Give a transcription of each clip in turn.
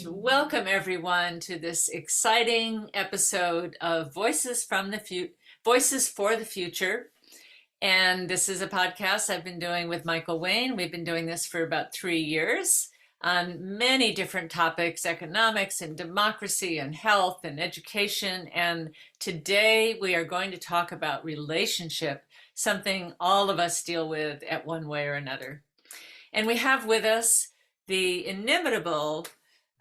Welcome everyone to this exciting episode of Voices for the Future. And this is a podcast I've been doing with Michael Wayne. We've been doing this for about 3 years on many different topics, economics and democracy and health and education. And today we are going to talk about relationship, something all of us deal with at one way or another. And we have with us the inimitable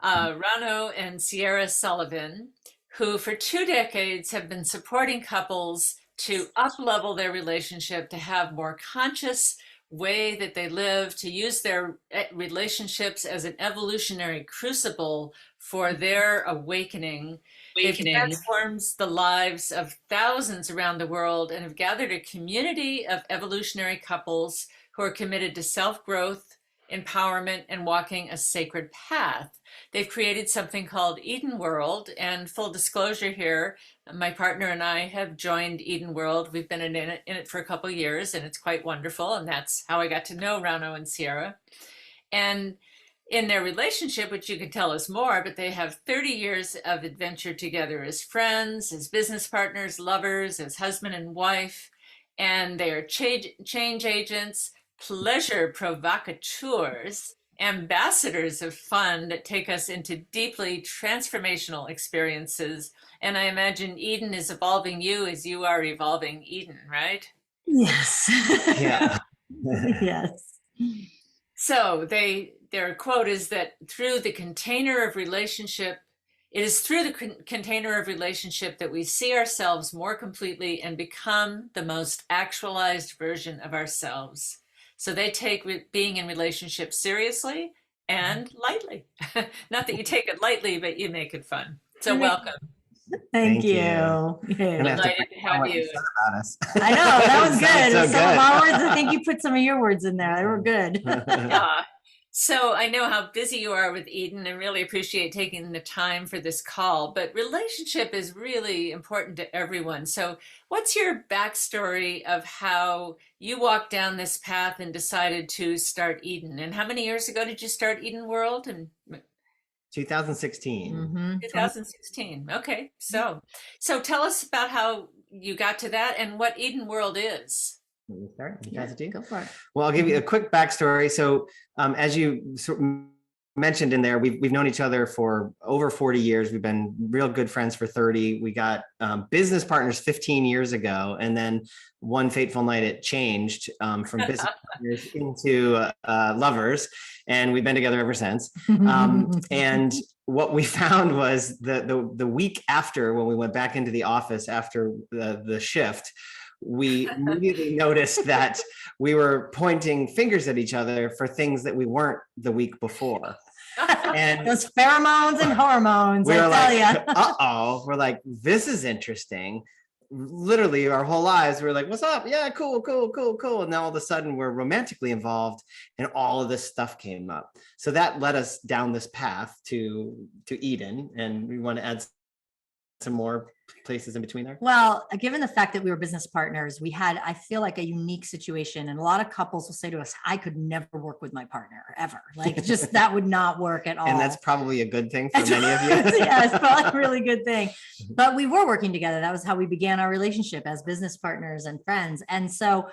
Rono and Sierra Sullivan, who for 2 decades have been supporting couples to up-level their relationship, to have more conscious way that they live, to use their relationships as an evolutionary crucible for their awakening. It transforms the lives of thousands around the world and have gathered a community of evolutionary couples who are committed to self-growth, empowerment, and walking a sacred path. They've created something called Eden World, and full disclosure here, my partner and I have joined Eden World. We've been in it for a couple of years, and it's quite wonderful, and that's how I got to know Rono and Sierra. And in their relationship, which you can tell us more, but they have 30 years of adventure together as friends, as business partners, lovers, as husband and wife, and they are change agents, pleasure provocateurs, ambassadors of fun that take us into deeply transformational experiences. And I imagine Eden is evolving you as you are evolving Eden, right? Yes. Yeah. Yes. So their quote is that through the container of relationship, it is through the container of relationship that we see ourselves more completely and become the most actualized version of ourselves. So they take being in relationship seriously and lightly. Not that you take it lightly, but you make it fun. So welcome. Thank you. Yeah. Delighted to have you. I know, that was good. So Some good. of our words, I think you put some of your words in there. They were good. Yeah. So I know how busy you are with Eden and really appreciate taking the time for this call, but relationship is really important to everyone. So what's your backstory of how you walked down this path and decided to start Eden? And how many years ago did you start Eden World? And 2016. Mm-hmm. 2016. Okay. So tell us about how you got to that and what Eden World is. Start? Yeah, go for it. Well, I'll give you a quick backstory. So as you mentioned in there, we've known each other for over 40 years. We've been real good friends for 30. We got business partners 15 years ago. And then one fateful night, it changed from business partners into lovers. And we've been together ever since. And what we found was the week after, when we went back into the office after the shift, we immediately noticed that we were pointing fingers at each other for things that we weren't the week before. And those pheromones and hormones, we were tell like, you. we're like, this is interesting. Literally our whole lives, we were like, what's up? Yeah, cool. And then all of a sudden we're romantically involved and all of this stuff came up. So that led us down this path to Eden. And we want to add some more places in between there? Well, given the fact that we were business partners, we had, I feel like, a unique situation. And a lot of couples will say to us, I could never work with my partner ever. Like, just that would not work at all. And that's probably a good thing for many of you. Yeah, it's probably a really good thing. But we were working together. That was how we began our relationship as business partners and friends. And so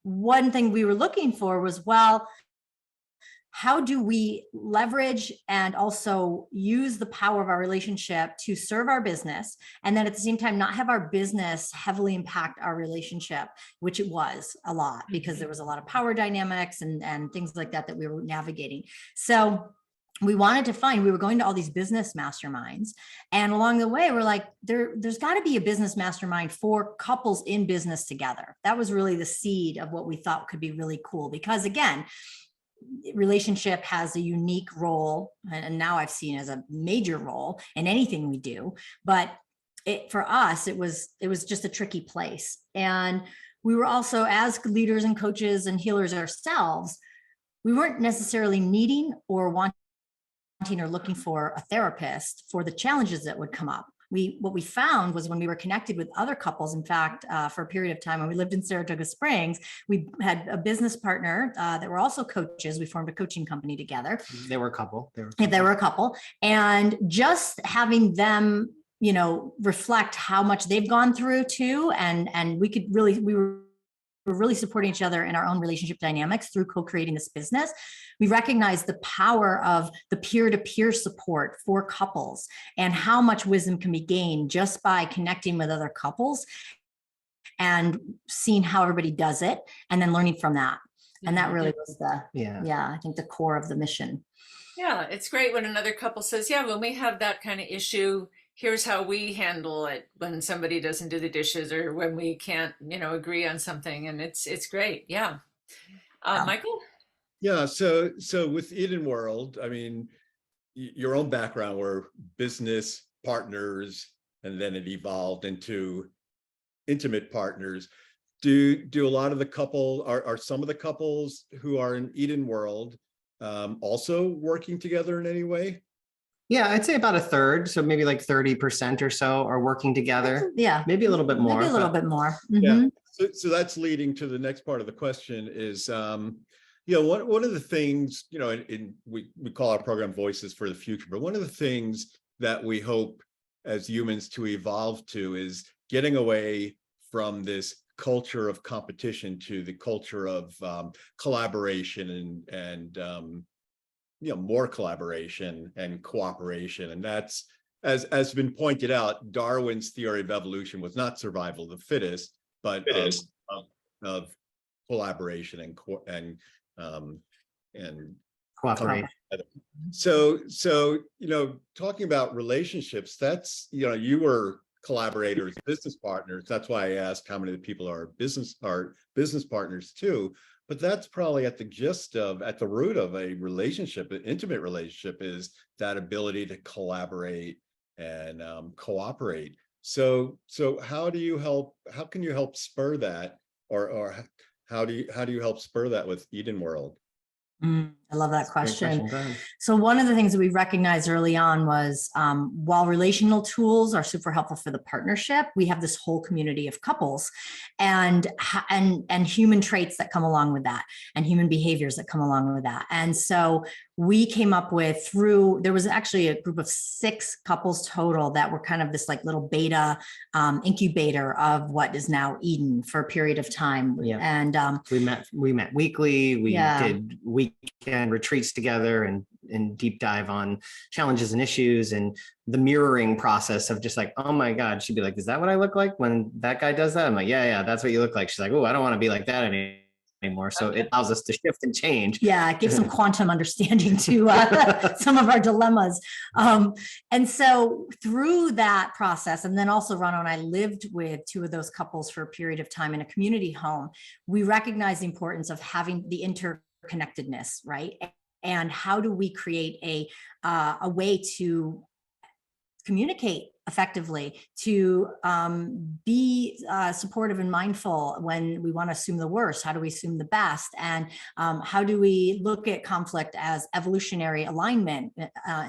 one thing we were looking for was, well, how do we leverage and also use the power of our relationship to serve our business, and then at the same time not have our business heavily impact our relationship, which it was a lot because there was a lot of power dynamics and things like that we were navigating. So we were going to all these business masterminds, and along the way, we're like, there's got to be a business mastermind for couples in business together. That was really the seed of what we thought could be really cool, because again, relationship has a unique role, and now I've seen as a major role in anything we do. But for us, it was just a tricky place. And we were also, as leaders and coaches and healers ourselves, we weren't necessarily needing or wanting or looking for a therapist for the challenges that would come up. What we found was when we were connected with other couples, in fact, for a period of time when we lived in Saratoga Springs, we had a business partner that were also coaches. We formed a coaching company together. They were a couple. They were a couple. And just having them, reflect how much they've gone through too. And we were really supporting each other in our own relationship dynamics through co-creating this business. We recognize the power of the peer-to-peer support for couples and how much wisdom can be gained just by connecting with other couples and seeing how everybody does it and then learning from that. And that really was I think the core of the mission. Yeah, it's great when another couple says, yeah, when we have that kind of issue, here's how we handle it when somebody doesn't do the dishes or when we can't, agree on something. And it's great. Yeah. Michael? Yeah. So with Eden World, I mean, your own background were business partners, and then it evolved into intimate partners. Do a lot of the are some of the couples who are in Eden World also working together in any way? Yeah, I'd say about a third. So maybe like 30% or so are working together. Yeah. Maybe a little bit more. Maybe a little bit more. Yeah. So that's leading to the next part of the question is, one of the things, we call our program Voices for the Future, but one of the things that we hope as humans to evolve to is getting away from this culture of competition to the culture of collaboration and more collaboration and cooperation. And that's, as been pointed out, Darwin's theory of evolution was not survival of the fittest, but of collaboration and cooperation. So talking about relationships, that's, you were collaborators, business partners. That's why I asked how many of the people are business partners too. But that's probably at the root of a relationship, an intimate relationship, is that ability to collaborate and cooperate. So how can you help spur that, or how do you help spur that with Eden World? I love that question. So one of the things that we recognized early on was while relational tools are super helpful for the partnership, we have this whole community of couples and human traits that come along with that and human behaviors that come along with that. And so we came up with there was actually a group of 6 couples total that were kind of this like little beta incubator of what is now Eden for a period of time. Yeah. And we met weekly. We did weekend retreats together and deep dive on challenges and issues, and the mirroring process of just like, oh my God, she'd be like, is that what I look like when that guy does that? I'm like, yeah, that's what you look like. She's like, oh, I don't want to be like that anymore. So it allows us to shift and change. Yeah, it gives some quantum understanding to some of our dilemmas. And so through that process, and then also Rono and I lived with 2 of those couples for a period of time in a community home, we recognize the importance of having the interconnectedness, right? And how do we create a way to communicate effectively, to be supportive and mindful when we want to assume the worst? How do we assume the best? And how do we look at conflict as evolutionary alignment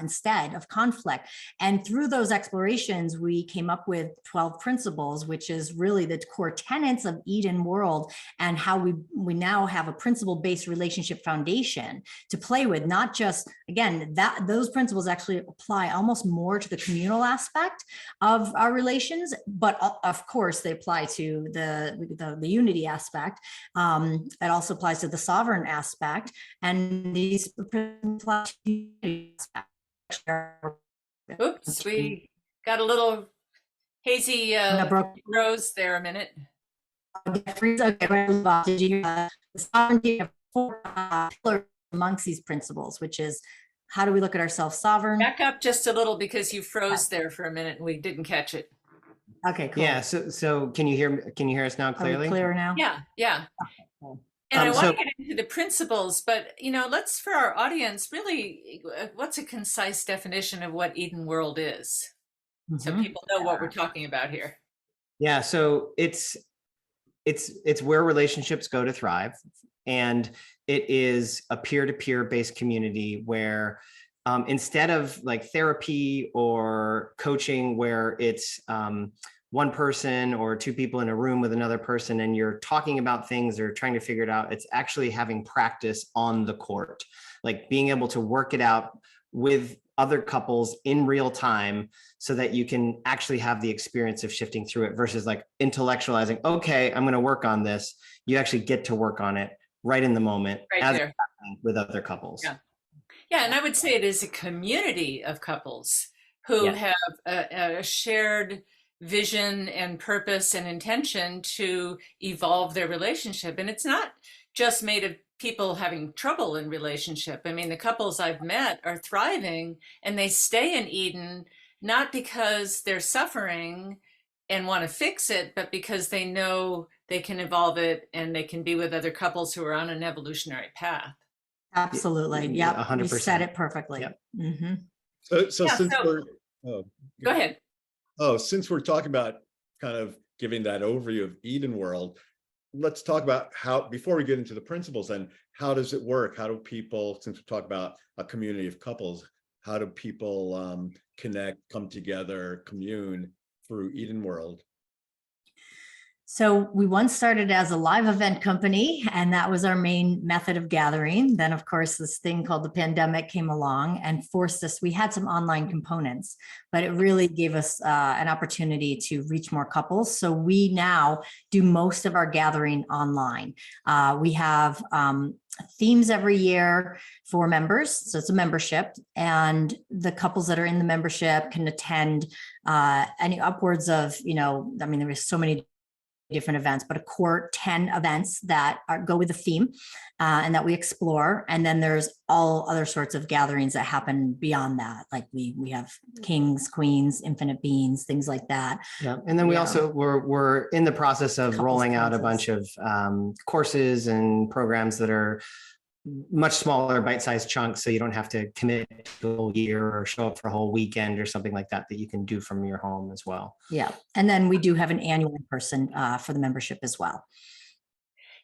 instead of conflict? And through those explorations, we came up with 12 principles, which is really the core tenets of Eden World, and how we now have a principle-based relationship foundation to play with. Not just, again, those principles actually apply almost more to the communal aspect, of our relations, but of course they apply to the unity aspect. It also applies to the sovereign aspect, and these apply to the unity aspect. Oops, we got a little hazy rose there a minute. Did you the sovereignty of four pillars amongst these principles, which is how do we look at ourselves sovereign? Back up just a little because you froze there for a minute and we didn't catch it. Okay, cool. Yeah. So can you hear us now clearly? Are we clear now? Yeah. And I want to get into the principles, but let's, for our audience, really, what's a concise definition of what Eden World is, so people know what we're talking about here? Yeah. So it's where relationships go to thrive, and it is a peer-to-peer based community where instead of like therapy or coaching, where it's one person or two people in a room with another person and you're talking about things or trying to figure it out, it's actually having practice on the court, like being able to work it out with other couples in real time so that you can actually have the experience of shifting through it versus like intellectualizing, okay, I'm going to work on this. You actually get to work on it right in the moment, right as there with other couples. Yeah, and I would say it is a community of couples who have a shared vision and purpose and intention to evolve their relationship. And it's not just made of people having trouble in relationship. I mean, the couples I've met are thriving and they stay in Eden, not because they're suffering and want to fix it, but because they know they can evolve it and they can be with other couples who are on an evolutionary path. Absolutely. Yep. 100%. You said it perfectly. Yep. Mm-hmm. Go ahead. Since we're talking about kind of giving that overview of Eden World, let's talk about how, before we get into the principles, then how does it work? How do people, since we talk about a community of couples, how do people connect, come together, commune through Eden World? So we once started as a live event company, and that was our main method of gathering. Then, of course, this thing called the pandemic came along and forced us. We had some online components, but it really gave us an opportunity to reach more couples. So we now do most of our gathering online. We have themes every year for members. So it's a membership, and the couples that are in the membership can attend any upwards of, there is so many different events, but a core 10 events that go with the theme and that we explore. And then there's all other sorts of gatherings that happen beyond that. Like we have kings, queens, infinite beings, things like that. Yeah. And then we also, we're in the process of rolling out a bunch of courses and programs that are much smaller, bite-sized chunks, so you don't have to commit to a whole year or show up for a whole weekend or something like that you can do from your home as well. Yeah. And then we do have an annual person for the membership as well.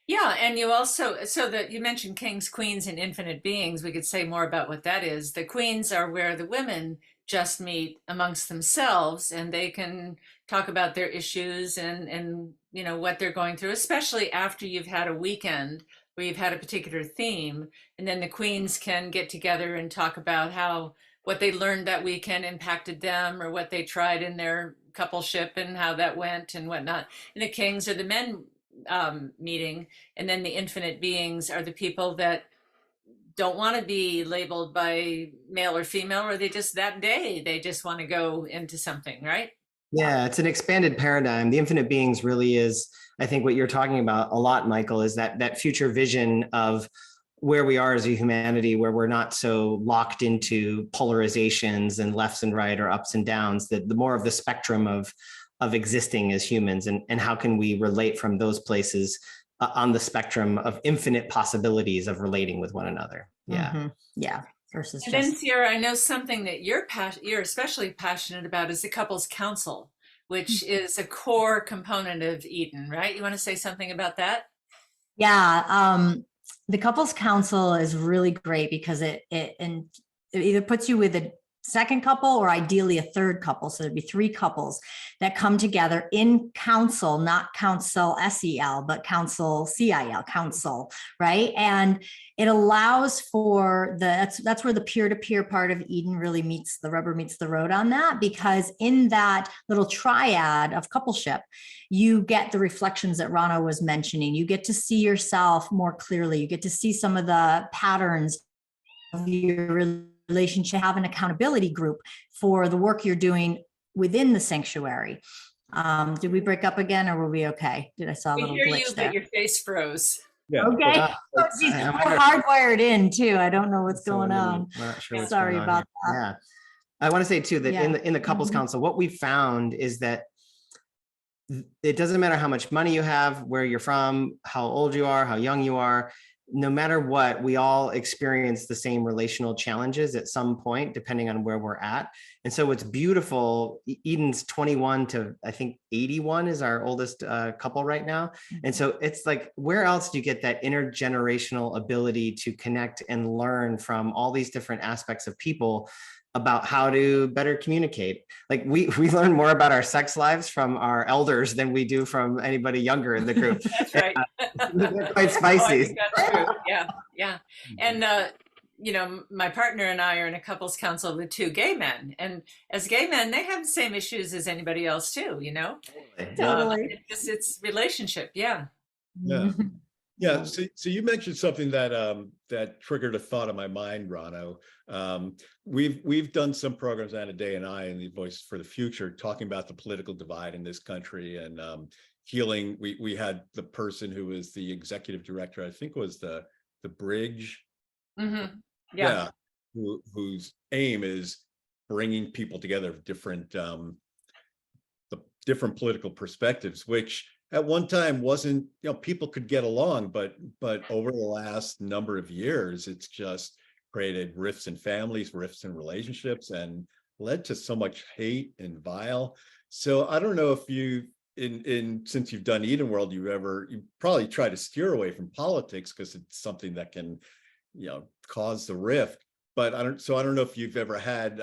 Yeah, and you also, so that you mentioned kings, queens, and infinite beings, we could say more about what that is. The queens are where the women just meet amongst themselves and they can talk about their issues and what they're going through, especially after you've had a weekend where you've had a particular theme. And then the queens can get together and talk about what they learned that weekend impacted them, or what they tried in their coupleship and how that went and whatnot. And the kings are the men meeting, and then the infinite beings are the people that don't want to be labeled by male or female, or they just that day they just want to go into something, right? Yeah, it's an expanded paradigm. The infinite beings really is, I think, what you're talking about a lot, Michael, is that future vision of where we are as a humanity, where we're not so locked into polarizations and lefts and right or ups and downs, that the more of the spectrum of existing as humans, and how can we relate from those places on the spectrum of infinite possibilities of relating with one another. Yeah. Mm-hmm. Yeah. Versus and then Sierra, I know something that you're especially passionate about is the couples council, which is a core component of Eden, right? You want to say something about that? Yeah. The couples council is really great because it either puts you with second couple, or ideally a third couple. So there'd be 3 couples that come together in council, not council SEL, but council CIL, council, right? And it allows for that's where the peer-to-peer part of Eden really meets the rubber meets the road on that, because in that little triad of coupleship, you get the reflections that Rono was mentioning. You get to see yourself more clearly. You get to see some of the patterns of your relationship, have an accountability group for the work you're doing within the sanctuary. Did we break up again, or were we okay? Did I saw a We little hear glitch you, there? but your face froze. Yeah. Okay. Oh, geez, we're hardwired in too. I don't know what's going on. We're not sure what's Sorry going on about here. that. Yeah. I want to say too that Yeah. in the couples Mhm. council, what we found is that it doesn't matter how much money you have, where you're from, how old you are, how young you are. No matter what, we all experience the same relational challenges at some point, depending on where we're at. And so what's beautiful, Eden's 21 to I think 81 is our oldest couple right now. And so it's like, where else do you get that intergenerational ability to connect and learn from all these different aspects of people about how to better communicate? Like we learn more about our sex lives from our elders than we do from anybody younger in the group. That's right. They're quite Oh, I spicy. think that's true. Yeah, yeah. And you know, my partner and I are in a couples council with 2 gay men, and as gay men, they have the same issues as anybody else too. You know, Totally. it's relationship. Yeah. Yeah. Mhm. Yeah, so you mentioned something that that triggered a thought in my mind, Rono. We've done some programs, Anna Day and I, in the Voice for the Future, talking about the political divide in this country and healing. We had the person who was the executive director, I think was the Bridge, Mm-hmm. Yeah. whose aim is bringing people together of different the different political perspectives, which at one time wasn't, people could get along, but over the last number of years, it's just created rifts in families, rifts in relationships, and led to so much hate and vile. So I don't know if you, in since you've done Eden World, you probably try to steer away from politics because it's something that can, cause the rift. But I don't know if you've ever had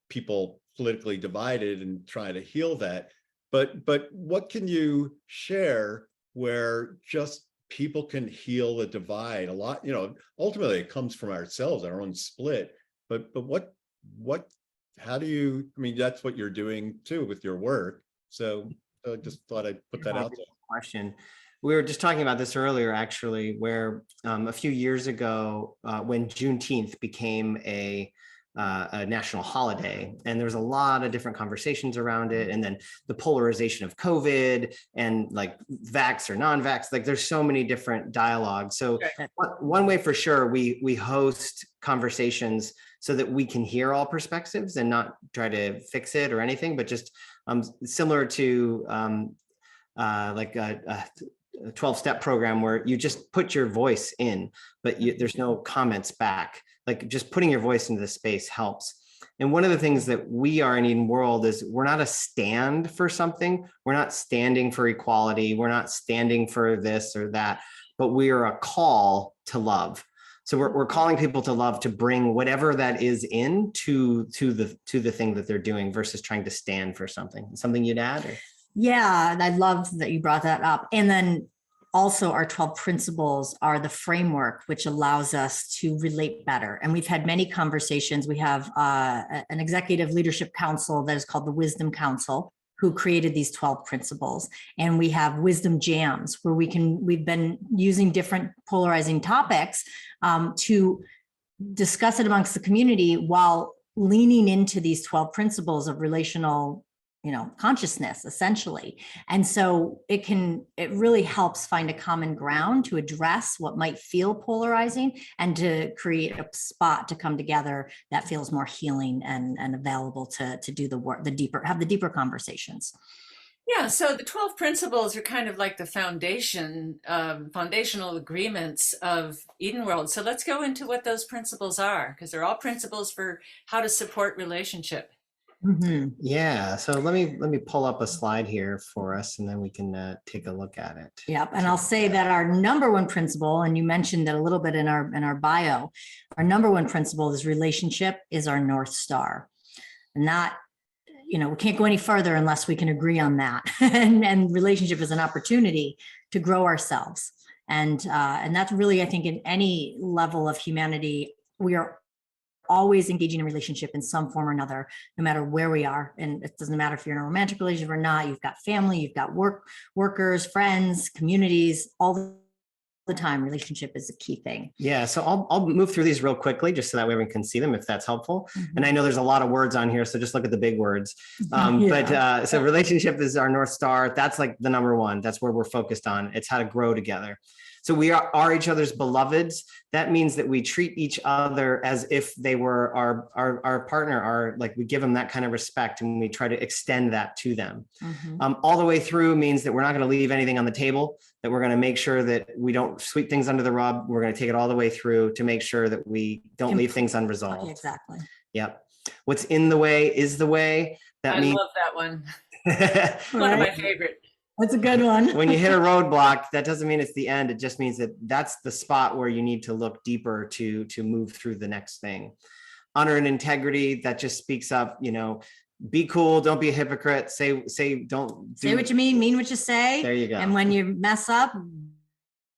people politically divided and trying to heal that. But what can you share where just people can heal the divide? A lot, ultimately it comes from ourselves, our own split. But how do you, I mean, that's what you're doing too with your work. So I just thought I'd put that out there. Question. We were just talking about this earlier, actually, where a few years ago, when Juneteenth became a national holiday, and there was a lot of different conversations around it, and then the polarization of COVID and like vax or non-vax, like there's so many different dialogues. So one way for sure, we host conversations so that we can hear all perspectives and not try to fix it or anything, but just similar to like a 12-step program where you just put your voice in, but there's no comments back. Like just putting your voice into the space helps. And one of the things that we are in Eden World is we're not a stand for something. We're not standing for equality. We're not standing for this or that, but we are a call to love. So we're calling people to love, to bring whatever that is in to the thing that they're doing versus trying to stand for something. Something you'd add? Or? Yeah, I love that you brought that up. And then also our 12 principles are the framework which allows us to relate better. And we've had many conversations. We have an executive leadership council that is called the Wisdom Council, who created these 12 principles. And we have wisdom jams where we've been using different polarizing topics to discuss it amongst the community while leaning into these 12 principles of relational consciousness, essentially. And so it really helps find a common ground to address what might feel polarizing and to create a spot to come together that feels more healing and available to do the work, have the deeper conversations. Yeah, so the 12 principles are kind of like the foundational agreements of Eden World. So let's go into what those principles are, because they're all principles for how to support relationship. Mhm. Yeah, so let me pull up a slide here for us, and then we can take a look at it. Yep. And I'll say that our number one principle, and you mentioned it a little bit in our bio, our number one principle is relationship is our North Star. And that, we can't go any further unless we can agree on that. and relationship is an opportunity to grow ourselves. And that's really, I think, in any level of humanity, we are always engaging in relationship in some form or another, no matter where we are. And it doesn't matter if you're in a romantic relationship or not, you've got family, you've got workers, friends, communities, all the time. Relationship is a key thing. Yeah, so I'll move through these real quickly just so that way everyone can see them if that's helpful. Mm-hmm. And I know there's a lot of words on here, so just look at the big words. Yeah. So relationship is our North Star. That's like the number one. That's where we're focused on. It's how to grow together. So we are each other's beloveds. That means that we treat each other as if they were our partner, like we give them that kind of respect, and we try to extend that to them. Mm-hmm. All the way through means that we're not going to leave anything on the table, that we're going to make sure that we don't sweep things under the rug. We're going to take it all the way through to make sure that we don't leave things unresolved. Exactly. Yep. What's in the way is the way. I love that one. One of my favorite. That's a good one. When you hit a roadblock, that doesn't mean it's the end. It just means that that's the spot where you need to look deeper to move through the next thing. Honor and integrity, that just speaks up, be cool. Don't be a hypocrite. Say what you mean what you say. There you go. And when you mess up,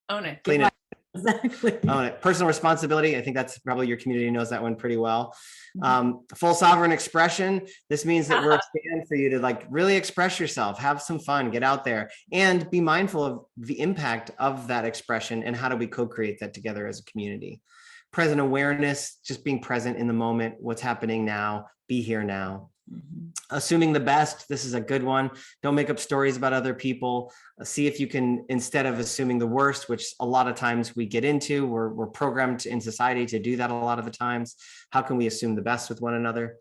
own it. Clean it. Exactly. Own it. Personal responsibility. I think that's probably your community knows that one pretty well. Full sovereign expression. This means that we're a stand for you to really express yourself, have some fun, get out there, and be mindful of the impact of that expression and how do we co-create that together as a community. Present awareness, just being present in the moment, what's happening now, be here now. Mm-hmm. Assuming the best. This is a good one. Don't make up stories about other people. See if you can, instead of assuming the worst, which a lot of times we get into, we're programmed in society to do that a lot of the times. How can we assume the best with one another?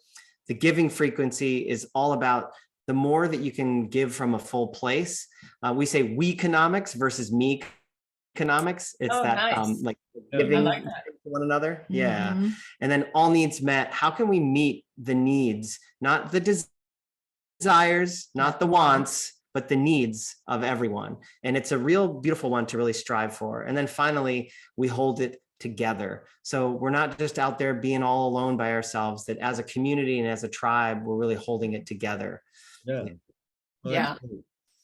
The giving frequency is all about the more that you can give from a full place. We say we economics versus me economics. It's nice. Giving like that. to one another. Mm-hmm. Yeah. And then all needs met. How can we meet the needs, not the desires, not the wants, but the needs of everyone? And it's a real beautiful one to really strive for. And then finally, we hold it together. So we're not just out there being all alone by ourselves, that as a community and as a tribe, we're really holding it together. Yeah. Well, Yeah.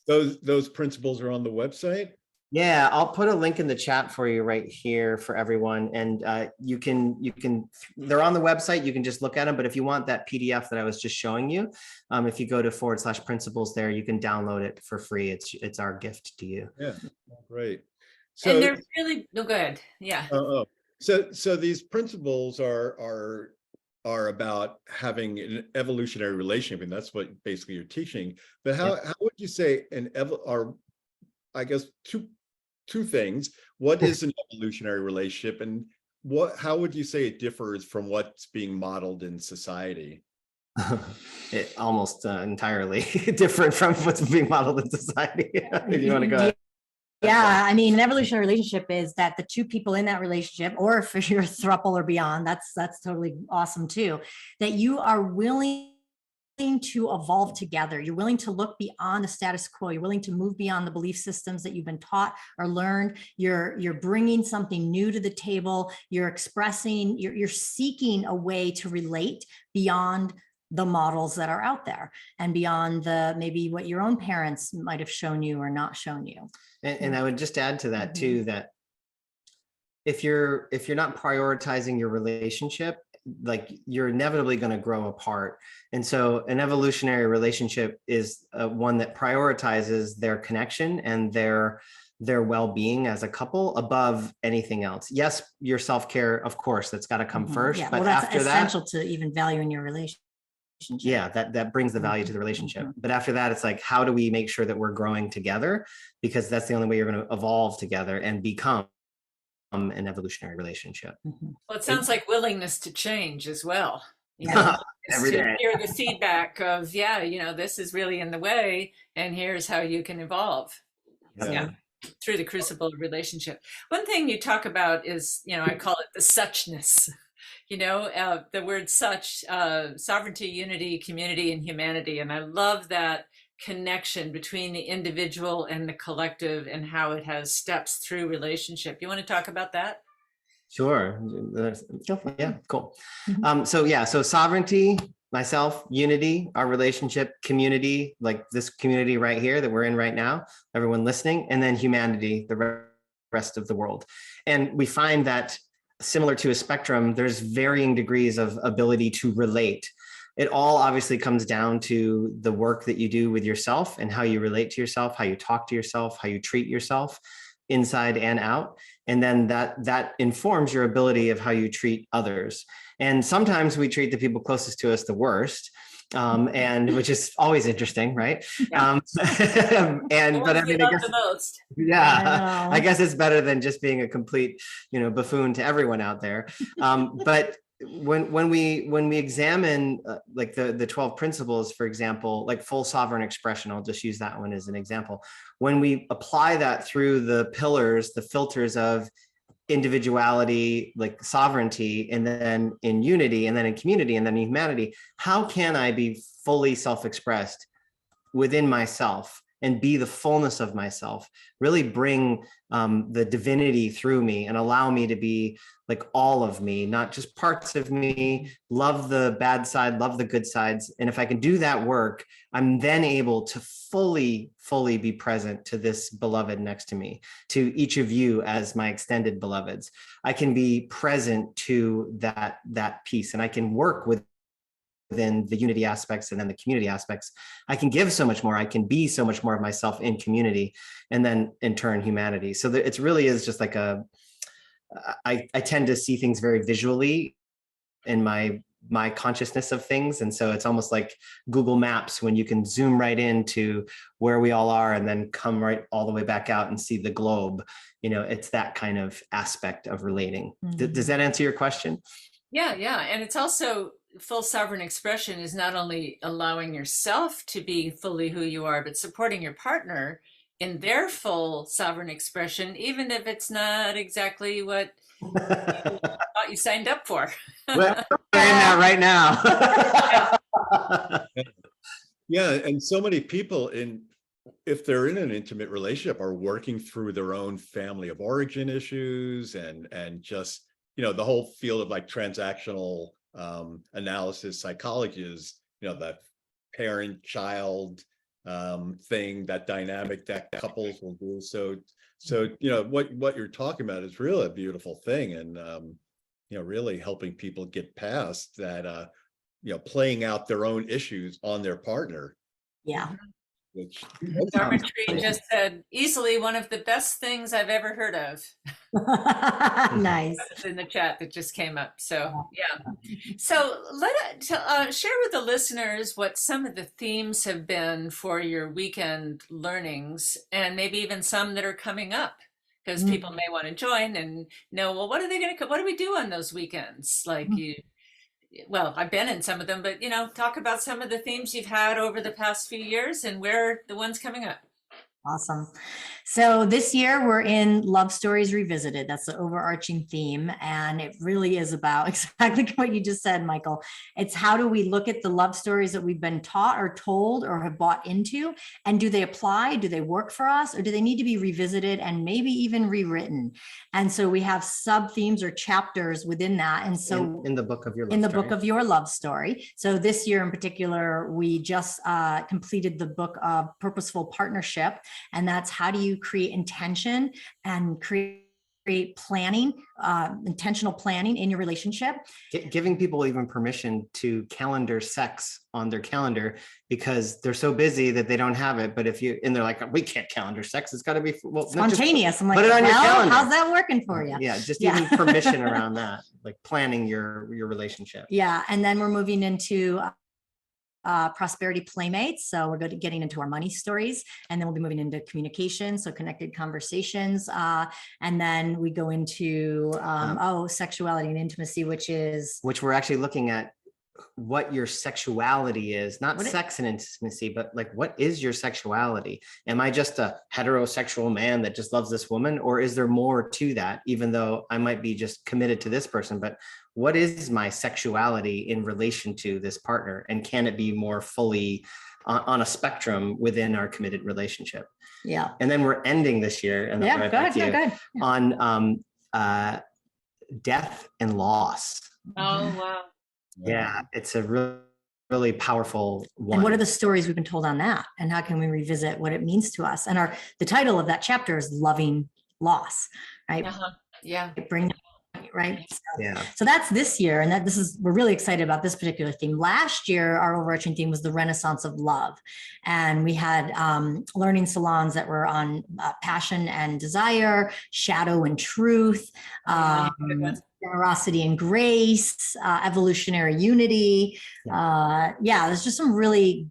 Those principles are on the website. Yeah, I'll put a link in the chat for you right here for everyone. And you can, they're on the website, you can just look at them. But if you want that PDF that I was just showing you, if you go to /principles there, you can download it for free. It's our gift to you. Yeah, great. So, and they're really, no, go ahead. Yeah. So these principles are about having an evolutionary relationship, and that's what basically you're teaching. But how would you say I guess two things. What is an evolutionary relationship, and how would you say it differs from what's being modeled in society? It almost entirely different from what's being modeled in society. If you want to go ahead. Yeah, I mean, an evolutionary relationship is that the two people in that relationship, or if you're a throuple or beyond, that's totally awesome too, that you are willing to evolve together. You're willing to look beyond the status quo. You're willing to move beyond the belief systems that you've been taught or learned. You're bringing something new to the table. You're expressing, you're seeking a way to relate beyond the models that are out there and beyond maybe what your own parents might have shown you or not shown you. And I would just add to that too, that if you're not prioritizing your relationship, you're inevitably going to grow apart. And so an evolutionary relationship is one that prioritizes their connection and their well-being as a couple above anything else. Yes, your self-care, of course, that's got to come first. Yeah, but well, that's after essential that, to even valuing your relationship. Yeah, that brings the value to the relationship. But after that, it's like, how do we make sure that we're growing together? Because that's the only way you're going to evolve together and become an evolutionary relationship. Well, it sounds like willingness to change as well. Every day. To hear the feedback of, this is really in the way, and here's how you can evolve. Yeah. Through the crucible of relationship. One thing you talk about is, I call it the suchness. the word such, sovereignty, unity, community, and humanity. And I love that connection between the individual and the collective and how it has steps through relationship. You want to talk about that? Sure. Go for it. Yeah, cool. Mhm. So sovereignty, myself, unity, our relationship, community, like this community right here that we're in right now, everyone listening, and then humanity, the rest of the world. And we find that similar to a spectrum, there's varying degrees of ability to relate. It all obviously comes down to the work that you do with yourself and how you relate to yourself, how you talk to yourself, how you treat yourself inside and out. And then that informs your ability of how you treat others. And sometimes we treat the people closest to us the worst, and which is always interesting, right? Yeah. But I mean, I guess the most. yeah, I guess it's better than just being a complete, buffoon to everyone out there. But when we examine like the 12 principles, for example, like full sovereign expression, I'll just use that one as an example. When we apply that through the pillars, the filters of individuality, like sovereignty, and then in unity, and then in community, and then in humanity, how can I be fully self-expressed within myself and be the fullness of myself, really bring the divinity through me and allow me to be like all of me, not just parts of me, love the bad side, love the good sides. And if I can do that work, I'm then able to fully be present to this beloved next to me, to each of you as my extended beloveds. I can be present to that piece, and I can work within the unity aspects and then the community aspects. I can give so much more. I can be so much more of myself in community, and then in turn humanity. So it really is just like I tend to see things very visually in my consciousness of things. And so it's almost like Google Maps, when you can zoom right into where we all are and then come right all the way back out and see the globe. It's that kind of aspect of relating. Mhm. Does that answer your question? Yeah. And it's also full sovereign expression is not only allowing yourself to be fully who you are, but supporting your partner in their full sovereign expression, even if it's not exactly what you thought you signed up for. We're in that right now. Yeah, and so many people if they're in an intimate relationship, are working through their own family of origin issues and just, the whole field of like transactional analysis psychology is, that parent-child thing, that dynamic that couples will do. So what you're talking about is really a beautiful thing, and really helping people get past that playing out their own issues on their partner. Yeah. Which Darmitry just said, easily one of the best things I've ever heard of. Nice. That's in the chat that just came up. So yeah. So share with the listeners what some of the themes have been for your weekend learnings, and maybe even some that are coming up, because people may want to join and know, well, what do we do on those weekends? Like well, I've been in some of them, but talk about some of the themes you've had over the past few years and where the ones coming up. Awesome. So this year we're in Love Stories Revisited. That's the overarching theme. And it really is about exactly what you just said, Michael. It's how do we look at the love stories that we've been taught or told or have bought into, and do they apply? Do they work for us, or do they need to be revisited and maybe even rewritten? And so we have sub themes or chapters within that. And so in the book of your love in the story. book of your love story. So this year in particular, we just completed the book of Purposeful Partnership. And that's how do you create intention and create planning, intentional planning in your relationship. Giving people even permission to calendar sex on their calendar, because they're so busy that they don't have it. But they're like, we can't calendar sex. It's got to be spontaneous. I'm like, put it on your calendar. How's that working for you? Yeah, just even permission around that, like planning your relationship. Yeah, and then we're moving into prosperity playmates. So we're getting into our money stories, and then we'll be moving into communication. So connected conversations. And then we go into, sexuality and intimacy, which we're actually looking at what your sexuality is, not sex and intimacy, but like, what is your sexuality? Am I just a heterosexual man that just loves this woman? Or is there more to that, even though I might be just committed to this person, but what is my sexuality in relation to this partner? And can it be more fully on a spectrum within our committed relationship? Yeah. And then we're ending this year, and yeah, go ahead. On death and loss. Oh, wow. Yeah, it's a really powerful one. And what are the stories we've been told on that? And how can we revisit what it means to us? And the title of that chapter is Loving Loss, right? Yeah. Right. Yeah. So that's this year. And we're really excited about this particular theme. Last year, our overarching theme was the Renaissance of Love. And we had learning salons that were on passion and desire, shadow and truth, generosity and grace, evolutionary unity. There's just some really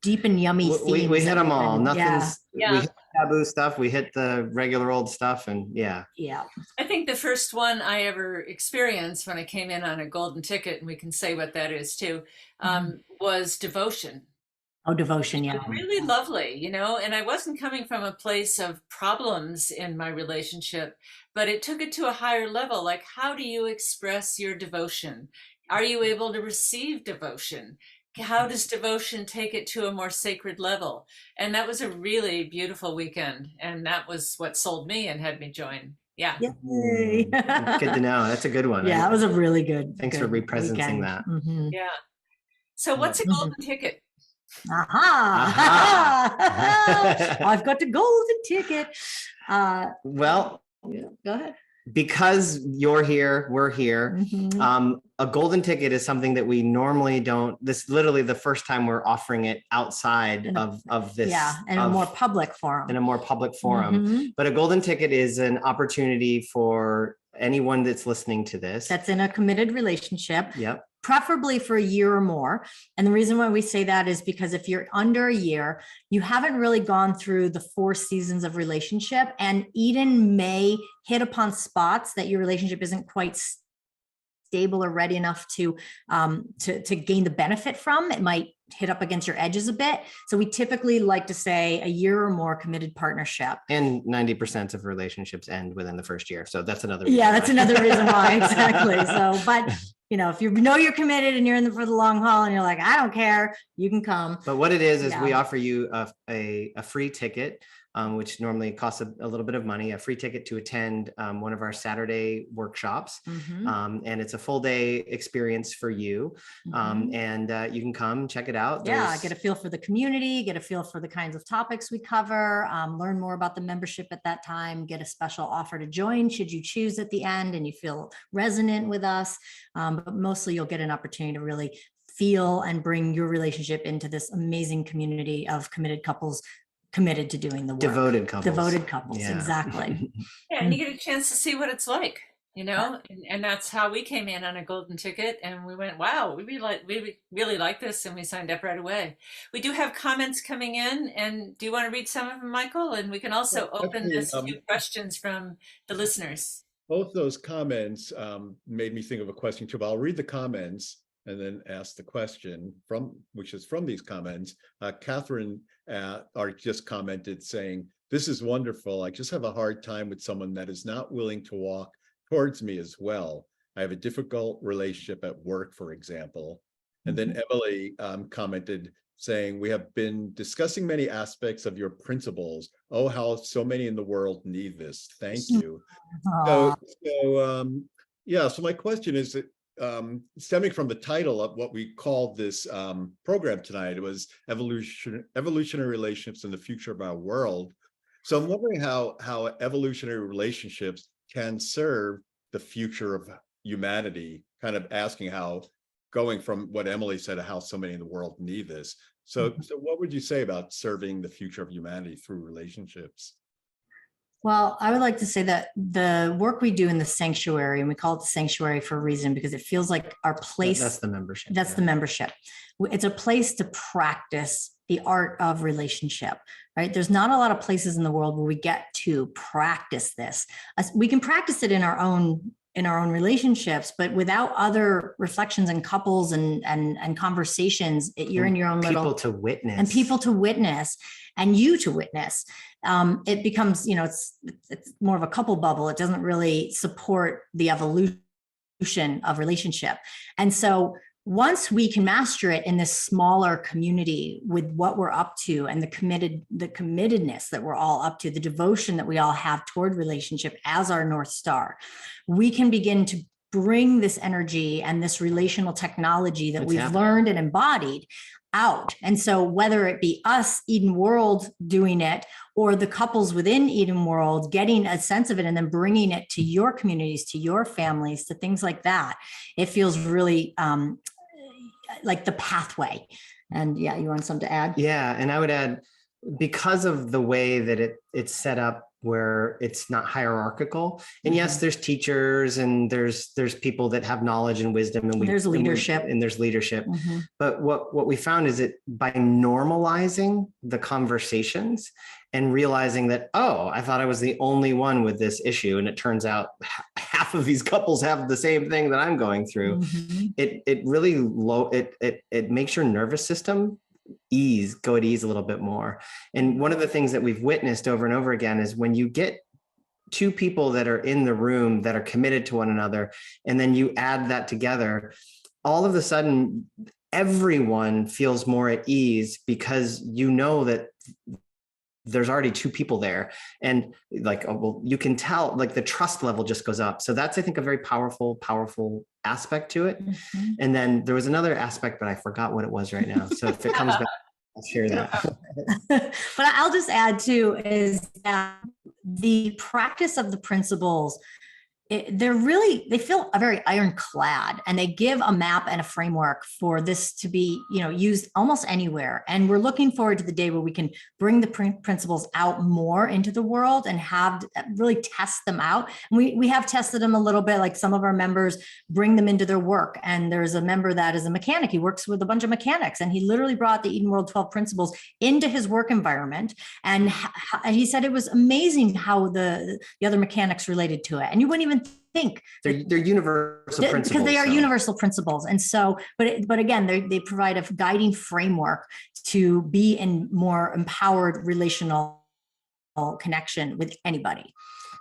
deep and yummy themes. We hit them all. Nothing's, yeah. We hit taboo stuff. We hit the regular old stuff, and yeah. I think the first one I ever experienced when I came in on a golden ticket, and we can say what that is too, was devotion. Oh, devotion, yeah. Really lovely, and I wasn't coming from a place of problems in my relationship, but it took it to a higher level. Like, how do you express your devotion? Are you able to receive devotion? How does devotion take it to a more sacred level? And that was a really beautiful weekend. And that was what sold me and had me join. Yeah. Yay. Good to know. That's a good one. Yeah, it was a really good. Thanks for representing that. Yeah. So what's a golden ticket? I've got the golden ticket. Well, go ahead. Because you're here, we're here. A golden ticket is something that we normally don't. This is literally the first time we're offering it outside of this. Yeah, in a more public forum. In a more public forum. But a golden ticket is an opportunity for anyone that's listening to this. That's in a committed relationship. Yep. Preferably for a year or more. And the reason why we say that is because if you're under a year, you haven't really gone through the 4 seasons of relationship, and Eden may hit upon spots that your relationship isn't quite stable or ready enough to gain the benefit from. It might hit up against your edges a bit. So we typically like to say a year or more committed partnership. And 90% of relationships end within the first year. So that's another reason. Yeah, that's another reason why. Exactly. So, but if you know you're committed and you're in for the long haul and you're like, I don't care, you can come. But what it is we offer you a free ticket, which normally costs a little bit of money, a free ticket to attend one of our Saturday workshops. And it's a full day experience for you. And you can come check it out. Get a feel for the community, get a feel for the kinds of topics we cover, learn more about the membership at that time, get a special offer to join should you choose at the end and you feel resonant with us. But mostly you'll get an opportunity to really feel and bring your relationship into this amazing community of committed couples committed to doing the work. Devoted couples. Yeah. Exactly. Yeah, and you get a chance to see what it's like, and that's how we came in on a golden ticket, and we went, wow, we really like this, and we signed up right away. We do have comments coming in, and do you want to read some of them, Michael? And we can also open this to questions from the listeners. Both those comments made me think of a question too, but I'll read the comments and then ask the question which is from these comments. Catherine just commented saying, "This is wonderful. I just have a hard time with someone that is not willing to walk towards me as well. I have a difficult relationship at work, for example." And then Emily commented saying, "We have been discussing many aspects of your principles. Oh, how so many in the world need this. Thank you." So my question is that stemming from the title of what we called this program tonight, it was evolutionary relationships in the future of our world. So I'm wondering how evolutionary relationships can serve the future of humanity, kind of asking how, going from what Emily said, how so many in the world need this. So what would you say about serving the future of humanity through relationships? Well, I would like to say that the work we do in the sanctuary, and we call it the sanctuary for a reason, because it feels like our place. That's the membership. That's the membership. It's a place to practice the art of relationship, right? There's not a lot of places in the world where we get to practice this. We can practice it in our own in our own relationships, but without other reflections and couples and conversations, you're in your own people little to witness and people to witness and you to witness. It becomes, it's more of a couple bubble. It doesn't really support the evolution of relationship. And so once we can master it in this smaller community with what we're up to and the committedness that we're all up to, the devotion that we all have toward relationship as our North Star, we can begin to bring this energy and this relational technology that we've learned and embodied out. And so whether it be us, Eden World, doing it, or the couples within Eden World getting a sense of it and then bringing it to your communities, to your families, to things like that, it feels really like the pathway. And yeah, you want something to add? Yeah, and I would add, because of the way that it's set up, where it's not hierarchical, and yes, there's teachers and there's people that have knowledge and wisdom, and there's leadership, but what we found is that by normalizing the conversations and realizing that, oh, I thought I was the only one with this issue, and it turns out half of these couples have the same thing that I'm going through, it really it makes your nervous system go at ease a little bit more. And one of the things that we've witnessed over and over again is when you get two people that are in the room that are committed to one another, and then you add that together, all of a sudden everyone feels more at ease, because you know that there's already two people there, and like, oh, well, you can tell, like, the trust level just goes up. So that's, I think, a very powerful aspect to it. And then there was another aspect, but I forgot what it was right now. So if it comes back, I'll share that. But I'll just add too, is that the practice of the principles, they feel very ironclad, and they give a map and a framework for this to be, used almost anywhere. And we're looking forward to the day where we can bring the principles out more into the world and really test them out. And we have tested them a little bit, like some of our members bring them into their work. And there's a member that is a mechanic. He works with a bunch of mechanics, and he literally brought the Eden World 12 principles into his work environment. And he said it was amazing how the other mechanics related to it. And you wouldn't even think they're universal principles, because they are universal principles. And so, but again, they provide a guiding framework to be in more empowered relational connection with anybody.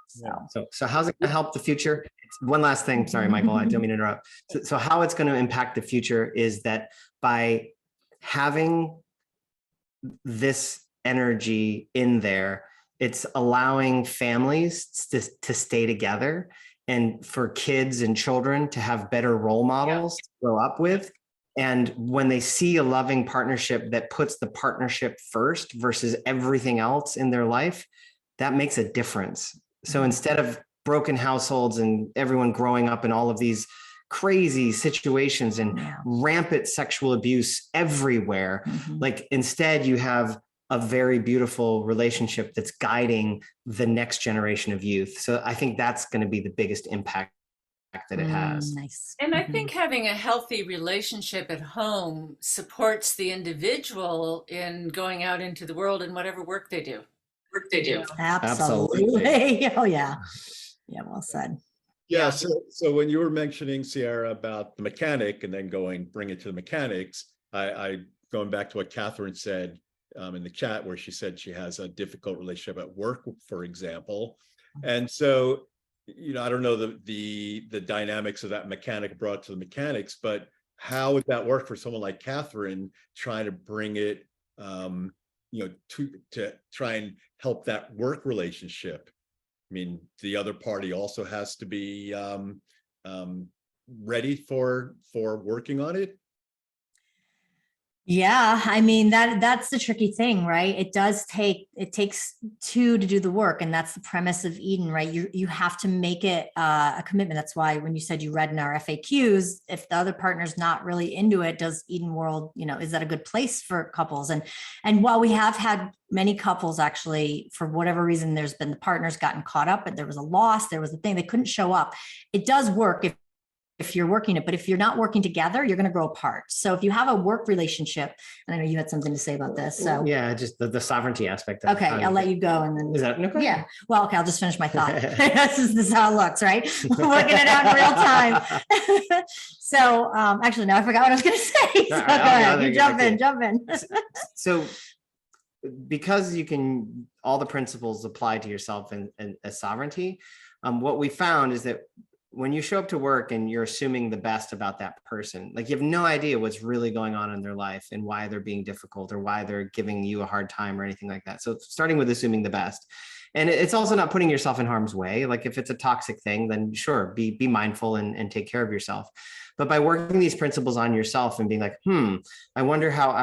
So how's it going to help the future? One last thing. Sorry, Michael, I don't mean to interrupt. So how it's going to impact the future is that by having this energy in there, it's allowing families to stay together, and for kids and children to have better role models to grow up with. And when they see a loving partnership that puts the partnership first versus everything else in their life, that makes a difference. So instead of broken households and everyone growing up in all of these crazy situations and rampant sexual abuse everywhere, like, instead you have a very beautiful relationship that's guiding the next generation of youth. So I think that's going to be the biggest impact that it has. Nice. And I think having a healthy relationship at home supports the individual in going out into the world and whatever work they do. Absolutely. Oh yeah. Yeah, well said. Yeah. So when you were mentioning, Sierra, about the mechanic and then bring it to the mechanics, I going back to what Catherine said in the chat, where she said she has a difficult relationship at work, for example. And so, I don't know the dynamics of that mechanic brought to the mechanics, but how would that work for someone like Catherine trying to bring it, to try and help that work relationship? I mean, the other party also has to be ready for working on it. Yeah, I mean, that's the tricky thing, right? It takes two to do the work, and that's the premise of Eden, right? You have to make it a commitment. That's why when you said you read in our FAQs, if the other partner's not really into it, does Eden World, is that a good place for couples? And while we have had many couples, actually, for whatever reason, there's been the partners gotten caught up, but there was a loss, there was a thing, they couldn't show up. It does work if if you're working it, but if you're not working together, you're going to grow apart. So if you have a work relationship, and I know you had something to say about this. So yeah, just the sovereignty aspect. Of okay, I'll let you go. And then is that okay? Yeah. Well, okay, I'll just finish my thought. this is how it looks, right? Working it out in real time. So actually, no, I forgot what I was going to say. So go ahead. You jump in. So because you can, all the principles apply to yourself and as sovereignty, what we found is that when you show up to work and you're assuming the best about that person, like you have no idea what's really going on in their life and why they're being difficult or why they're giving you a hard time or anything like that. So starting with assuming the best. And it's also not putting yourself in harm's way. Like if it's a toxic thing, then sure, be mindful and take care of yourself. But by working these principles on yourself and being like, I wonder how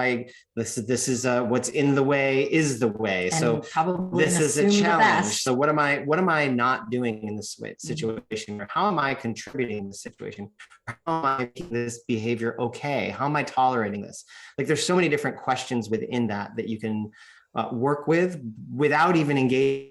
this is what's in the way is the way. And so this is a challenge. So what am I not doing in this situation? Or how am I contributing to the situation? Or how am I making this behavior okay? How am I tolerating this? Like there's so many different questions within that you can work with without even engaging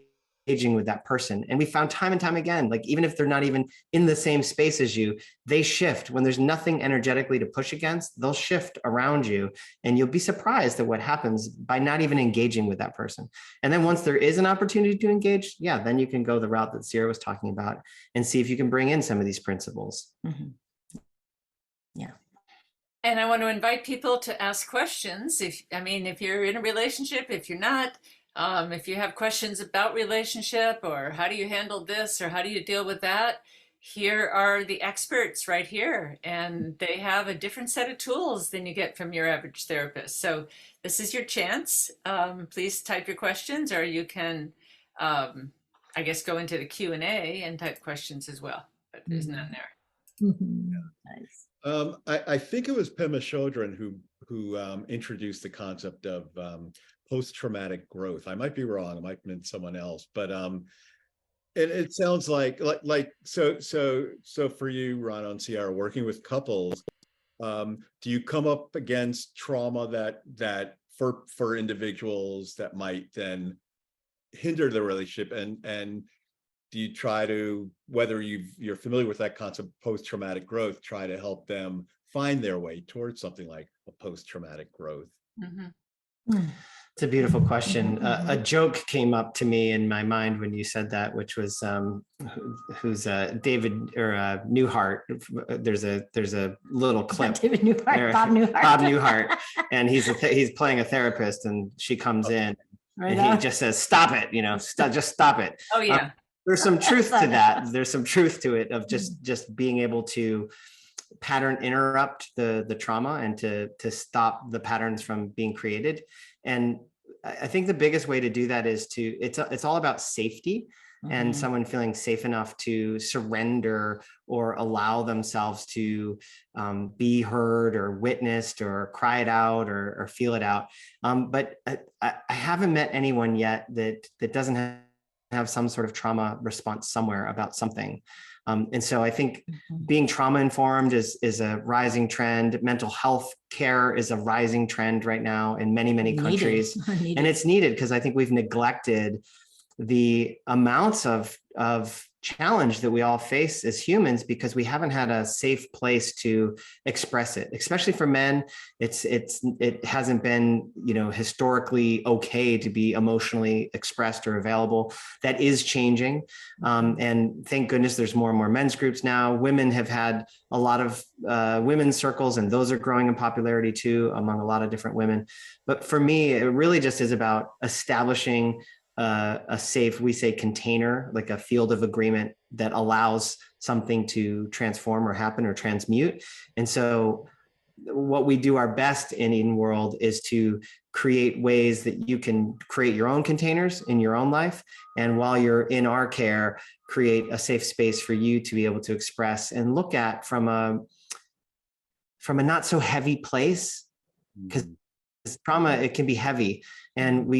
with that person. And we found time and time again, like even if they're not even in the same space as you, they shift. When there's nothing energetically to push against, they'll shift around you, and you'll be surprised at what happens by not even engaging with that person. And then once there is an opportunity to engage, then you can go the route that Sierra was talking about and see if you can bring in some of these principles. Mm-hmm. Yeah. And I want to invite people to ask questions. If you're in a relationship, if you're not, if you have questions about relationship or how do you handle this or how do you deal with that, here are the experts right here. And they have a different set of tools than you get from your average therapist. So this is your chance. Please type your questions, or you can, I guess, go into the Q&A and type questions as well. But there's none there. Mm-hmm. Nice. I think it was Pema Chodron who introduced the concept of post-traumatic growth. I might be wrong. It might have been someone else, but it sounds like so for you, Rono and Sierra, working with couples, do you come up against trauma that for individuals that might then hinder the relationship, and do you try to, whether you're familiar with that concept, post-traumatic growth, try to help them find their way towards something like a post-traumatic growth? Mm-hmm. It's a beautiful question. A joke came up to me in my mind when you said that, which was who's David or Newhart. There's a little clip. David Newhart, Bob Newhart. Bob Newhart, and he's playing a therapist, and she comes in, and he just says, "Stop it! Just stop it." Oh yeah. There's some truth to that. There's some truth to it of just being able to pattern interrupt the trauma and to stop the patterns from being created. And I think the biggest way to do that is it's all about safety, and someone feeling safe enough to surrender or allow themselves to be heard or witnessed or cry it out or feel it out. But I haven't met anyone yet that doesn't have some sort of trauma response somewhere about something. And so I think being trauma informed is a rising trend. Mental health care is a rising trend right now in many, many countries. And it's needed because I think we've neglected the amounts of challenge that we all face as humans because we haven't had a safe place to express it, especially for men. It hasn't been, historically okay to be emotionally expressed or available. That is changing. And thank goodness there's more and more men's groups now. Women have had a lot of women's circles, and those are growing in popularity too among a lot of different women. But for me, it really just is about establishing a safe, we say, container, like a field of agreement that allows something to transform or happen or transmute. And so what we do our best in world is to create ways that you can create your own containers in your own life. And while you're in our care, create a safe space for you to be able to express and look at from a not so heavy place, because trauma, it can be heavy. And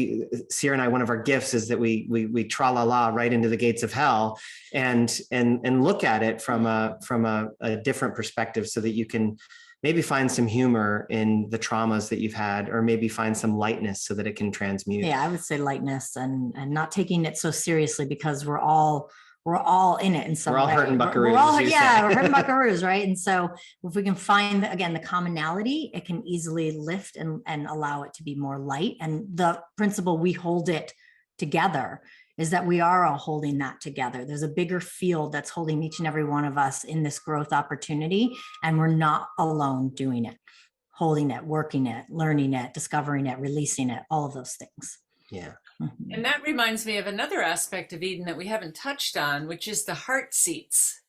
Sierra and I, one of our gifts is that we tra-la-la right into the gates of hell and look at it from a different perspective, so that you can maybe find some humor in the traumas that you've had, or maybe find some lightness so that it can transmute. Yeah, I would say lightness and not taking it so seriously, because we're all we're all in it in some way. We're all hurting buckaroos. We're hurting buckaroos, right? And so if we can find, again, the commonality, it can easily lift and allow it to be more light. And the principle we hold it together is that we are all holding that together. There's a bigger field that's holding each and every one of us in this growth opportunity, and we're not alone doing it, holding it, working it, learning it, discovering it, releasing it, all of those things. Yeah. And that reminds me of another aspect of Eden that we haven't touched on, which is the heart seats.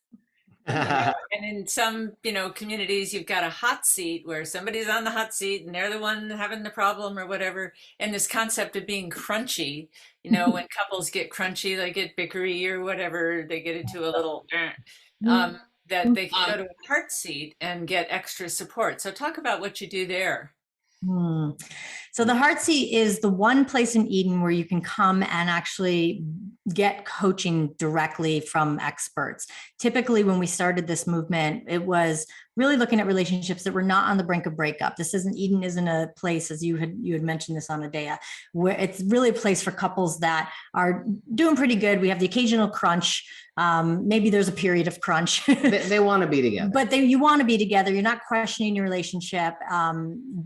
And in some, communities, you've got a hot seat where somebody's on the hot seat and they're the one having the problem or whatever. And this concept of being crunchy, when couples get crunchy, they get bickery or whatever, they get into a little, that they can go to a heart seat and get extra support. So talk about what you do there. So the heart seat is the one place in Eden where you can come and actually get coaching directly from experts. Typically, when we started this movement, it was really looking at relationships that were not on the brink of breakup. Eden isn't a place, as you had mentioned this on Adea, where it's really a place for couples that are doing pretty good. We have the occasional crunch. Maybe there's a period of crunch. They want to be together, but you want to be together. You're not questioning your relationship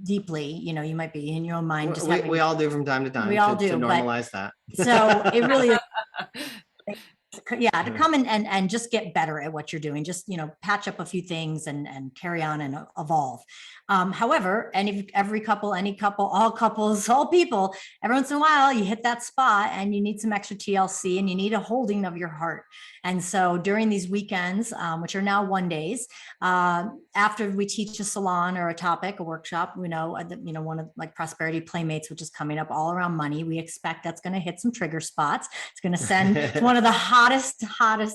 deeply. You might be in your own mind. We all do from time to time. We all do to normalize that. So it really is. To come and just get better at what you're doing, just, patch up a few things and carry on and evolve. However, every couple, any couple, all couples, all people, every once in a while you hit that spot and you need some extra TLC and you need a holding of your heart. And so during these weekends, which are now 1 days, after we teach a salon or a topic, a workshop, one of like prosperity playmates, which is coming up all around money, we expect that's going to hit some trigger spots. It's going to send one of the hottest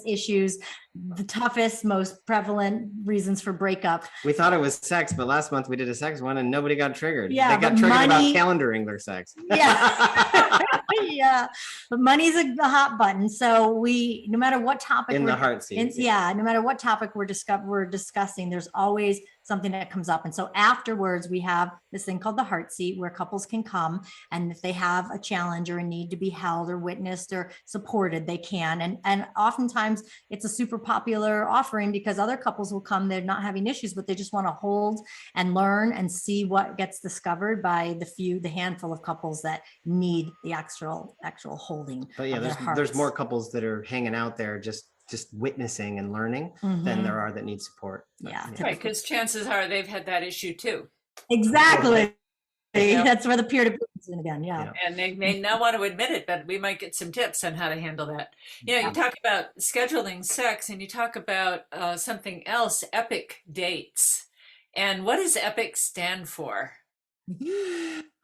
issues, the toughest, most prevalent reasons for breakup. We thought it was sex, but last month we did a sex one and nobody got triggered. Yeah, they got triggered about calendaring their sex. Yeah. Yeah, but money's a hot button. So no matter what topic in the heart seat. No matter what topic we're discussing, there's always something that comes up. And so afterwards, we have this thing called the heart seat where couples can come. And if they have a challenge or a need to be held or witnessed or supported, they can. And oftentimes it's a super popular offering because other couples will come, they're not having issues, but they just want to hold and learn and see what gets discovered by the handful of couples that need the actual holding. But yeah, there's more couples that are hanging out there just witnessing and learning than there are that need support. Yeah. Right, because chances are they've had that issue too. Exactly. That's where the peer-to-peer is in again. Yeah. And they may not want to admit it, but we might get some tips on how to handle that. You talk about scheduling sex and you talk about something else, epic dates. And what does epic stand for?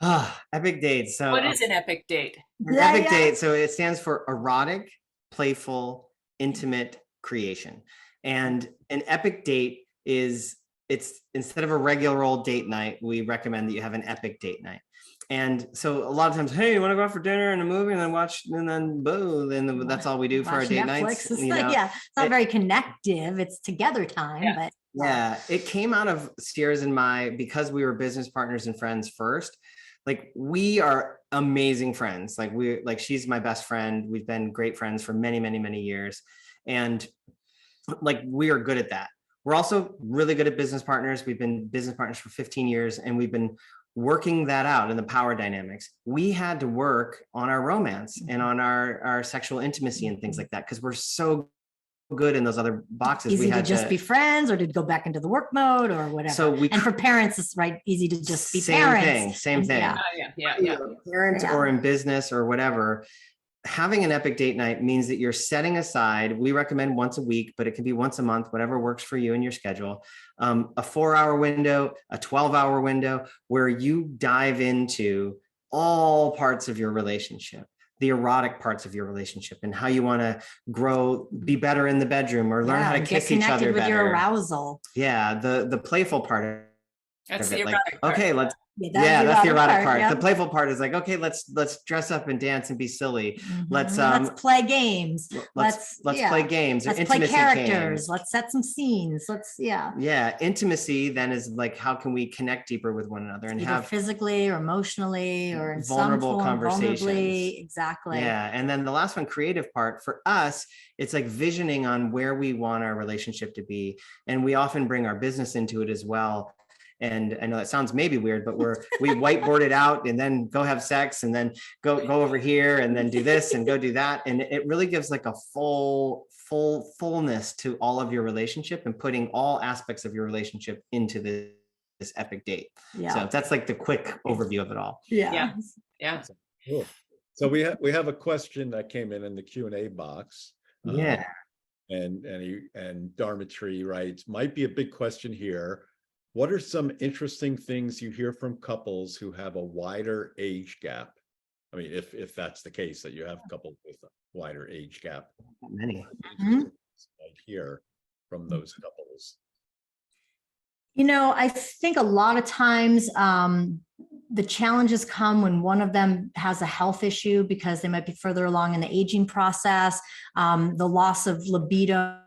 Epic dates. So what is an epic date? Epic date. So it stands for erotic, playful, intimate creation. And an epic date it's instead of a regular old date night, we recommend that you have an epic date night. And so a lot of times, hey, you want to go out for dinner and a movie and then watch and then boo, and that's all we do for our date nights. Yeah, it's not very connective. It's together time, but yeah, it came out of Sierra's and because we were business partners and friends first. Like we are amazing friends. Like she's my best friend. We've been great friends for many, many, many years. And like, we are good at that. We're also really good at business partners. We've been business partners for 15 years and we've been working that out in the power dynamics. We had to work on our romance and on our sexual intimacy and things like that, because we're so good in those other boxes. Easy to just be friends or to go back into the work mode or whatever. So and for parents, it's easy to just be parents. Same thing. Yeah. Parents or in business or whatever. Having an epic date night means that you're setting aside, we recommend once a week, but it can be once a month, whatever works for you and your schedule, a 4-hour window, a 12-hour window, where you dive into all parts of your relationship, the erotic parts of your relationship and how you want to grow, be better in the bedroom or learn how to kiss each other with better. Your arousal. Yeah. The playful part. That's of it. the erotic part. Okay, Yeah, that's the erotic part. Yep. The playful part is like, okay, let's dress up and dance and be silly. Let's play games. Let's play games. Or Let's play intimacy characters. games. Let's set some scenes. Yeah. Intimacy then is like, how can we connect deeper with one another and either have physically or emotionally or in vulnerable some form, conversations. vulnerably. Exactly. Yeah. And then the last one, creative part for us, it's like visioning on where we want our relationship to be. And we often bring our business into it as well. And I know that sounds maybe weird, but we whiteboard it out and then go have sex and then go over here and then do this and go do that. And it really gives like a fullness to all of your relationship and putting all aspects of your relationship into this epic date. Yeah. So that's like the quick overview of it all. Yeah. Cool. So we have a question that came in the Q&A box. Yeah. And Dharmatri writes, might be a big question here. What are some interesting things you hear from couples who have a wider age gap? I mean, if that's the case, that you have couples with a wider age gap. Many. Mhm. I hear from those couples. I think a lot of times the challenges come when one of them has a health issue because they might be further along in the aging process. The loss of libido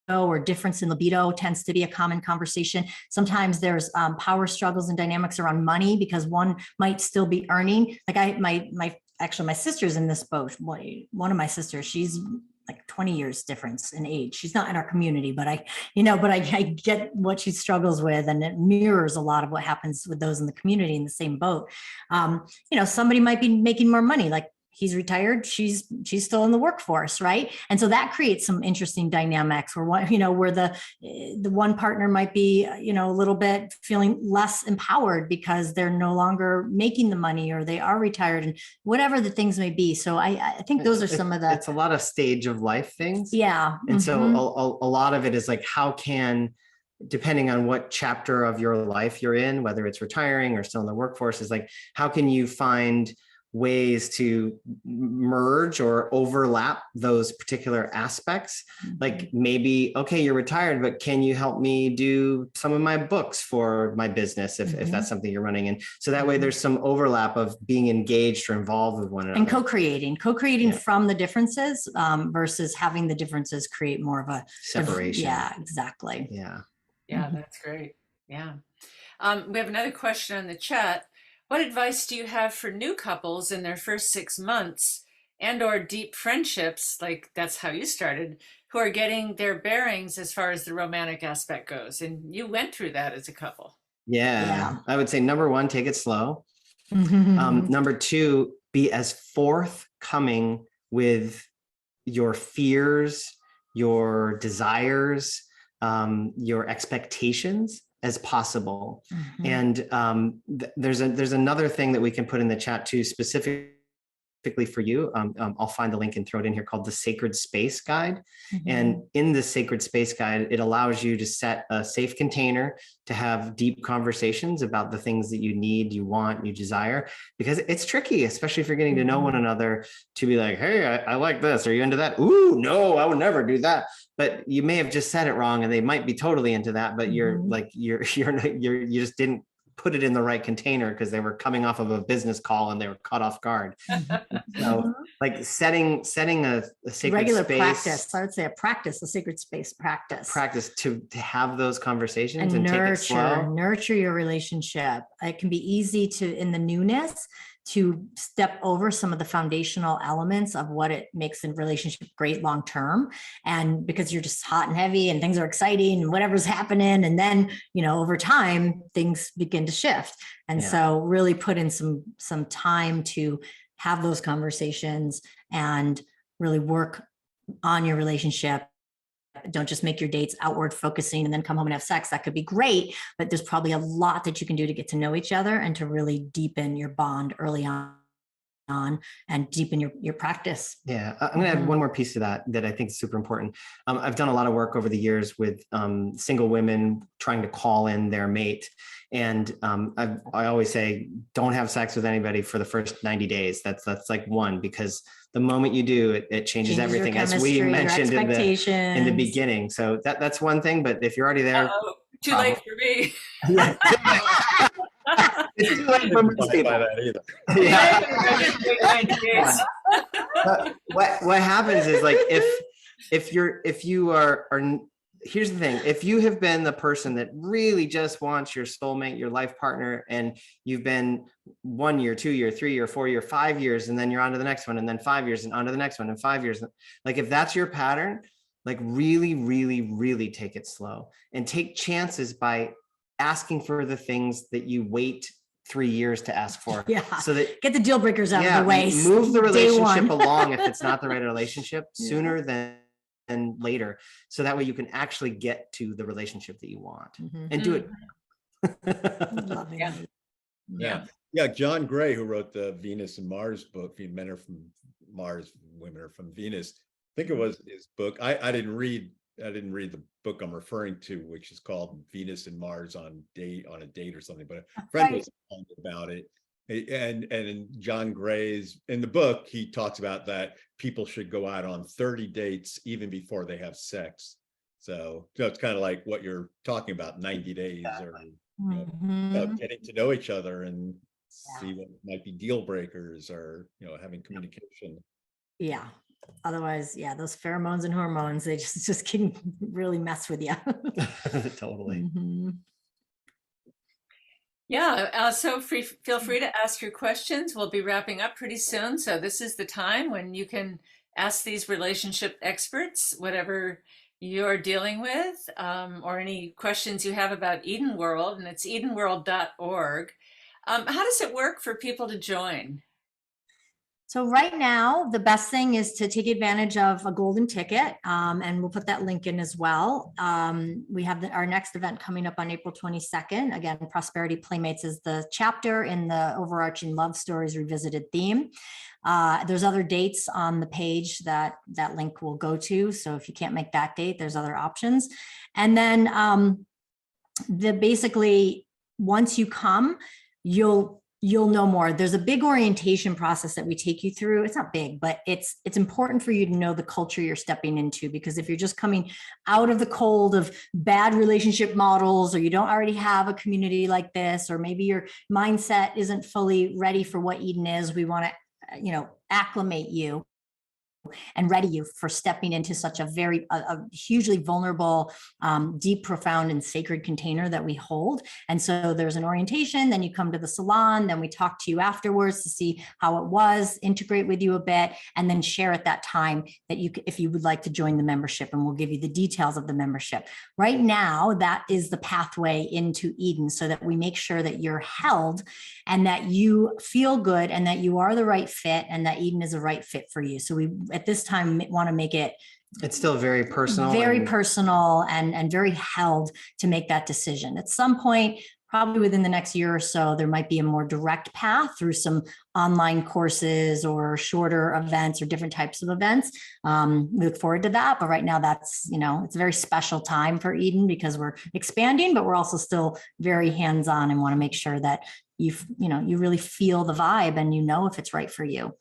or difference in libido tends to be a common conversation. Sometimes there's power struggles and dynamics around money because one might still be earning. Like my sister's in this boat. One of my sisters, she's like 20 years difference in age. She's not in our community, but I get what she struggles with, and it mirrors a lot of what happens with those in the community in the same boat. Somebody might be making more money, like he's retired, she's still in the workforce, right? And so that creates some interesting dynamics where where the one partner might be, a little bit feeling less empowered because they're no longer making the money or they are retired and whatever the things may be. So I think those are some of the. It's a lot of stage of life things. Yeah. And so a lot of it is like, how can, depending on what chapter of your life you're in, whether it's retiring or still in the workforce, is like, how can you find ways to merge or overlap those particular aspects? Like maybe, okay, you're retired, but can you help me do some of my books for my business if that's something you're running? And so that way there's some overlap of being engaged or involved with one another. And co-creating from the differences versus having the differences create more of a separation. Yeah, exactly. Yeah. That's great. Yeah. We have another question on the chat. What advice do you have for new couples in their first 6 months and/or deep friendships, like that's how you started, who are getting their bearings as far as the romantic aspect goes? And you went through that as a couple. Yeah. I would say number one, take it slow. Number two, be as forthcoming with your fears, your desires, your expectations as possible. And there's another thing that we can put in the chat too, specifically for you. I'll find the link and throw it in here, called the Sacred Space Guide. And in the Sacred Space Guide, it allows you to set a safe container to have deep conversations about the things that you need, you want, you desire, because it's tricky, especially if you're getting to know one another, to be like, hey, I like this. Are you into that? Ooh, no, I would never do that. But you may have just said it wrong and they might be totally into that, but you just didn't put it in the right container because they were coming off of a business call and they were caught off guard. So like setting a sacred regular space, practice. I would say a sacred space practice to have those conversations and nurture, take it slow. Nurture your relationship. It can be easy to, in the newness, to step over some of the foundational elements of what it makes a relationship great long term. And because you're just hot and heavy and things are exciting and whatever's happening, and then over time things begin to shift. And so really put in some time to have those conversations and really work on your relationship. Don't just make your dates outward focusing and then come home and have sex. That could be great, but there's probably a lot that you can do to get to know each other and to really deepen your bond early on and deepen your practice. Yeah, I'm going to add one more piece to that I think is super important. I've done a lot of work over the years with single women trying to call in their mate. And I always say, don't have sex with anybody for the first 90 days. That's like one, because the moment you do, it changes everything, as we mentioned in the beginning. So that's one thing. But if you're already there, too late for me. It's too late for most By people. that either. Yeah. But what happens is like if you are here's the thing, if you have been the person that really just wants your soulmate, your life partner, and you've been 1 year, 2 year, 3 year, 4 year, 5 years, and then you're on to the next one, and then 5 years, and on to the next one, and 5 years, like if that's your pattern, like really, really, really take it slow and take chances by asking for the things that you wait 3 years to ask for. Yeah. So that Get the deal breakers out of the way. move the day relationship one. along if it's not the right relationship Yeah. sooner than later. So that way you can actually get to the relationship that you want and do it. Loving Yeah. it. Yeah. John Gray, who wrote the Venus and Mars book, Men Are From Mars, Women Are From Venus. I think it was his book. I didn't read the book I'm referring to, which is called Venus and Mars on a date or something, but a friend was talking about it. And in John Gray's, in the book, he talks about that people should go out on 30 dates even before they have sex. So it's kind of like what you're talking about, 90 days or getting to know each other and see what might be deal breakers or, having communication. Yeah. Otherwise, those pheromones and hormones, they just can really mess with you. Totally. Yeah, so feel free to ask your questions. We'll be wrapping up pretty soon. So this is the time when you can ask these relationship experts whatever you're dealing with, or any questions you have about Eden World, and it's edenworld.org. How does it work for people to join? So right now, the best thing is to take advantage of a golden ticket, and we'll put that link in as well. We have our next event coming up on April 22nd. Again, Prosperity Playmates is the chapter in the overarching Love Stories Revisited theme. There's other dates on the page that link will go to. So if you can't make that date, there's other options. And then basically, once you come, you'll know more. There's a big orientation process that we take you through. It's not big, but it's important for you to know the culture you're stepping into, because if you're just coming out of the cold of bad relationship models, or you don't already have a community like this, or maybe your mindset isn't fully ready for what Eden is, we want to, acclimate you and ready you for stepping into such a hugely vulnerable, deep, profound, and sacred container that we hold. And so there's an orientation, then you come to the salon, then we talk to you afterwards to see how it was, integrate with you a bit, and then share at that time that if you would like to join the membership, and we'll give you the details of the membership. Right now, that is the pathway into Eden, so that we make sure that you're held and that you feel good and that you are the right fit and that Eden is a right fit for you. So we, at this time, want to make it's still very personal, and very held to make that decision. At some point, probably within the next year or so, there might be a more direct path through some online courses or shorter events or different types of events. We look forward to that. But right now, that's, it's a very special time for Eden, because we're expanding, but we're also still very hands-on and want to make sure that you really feel the vibe and if it's right for you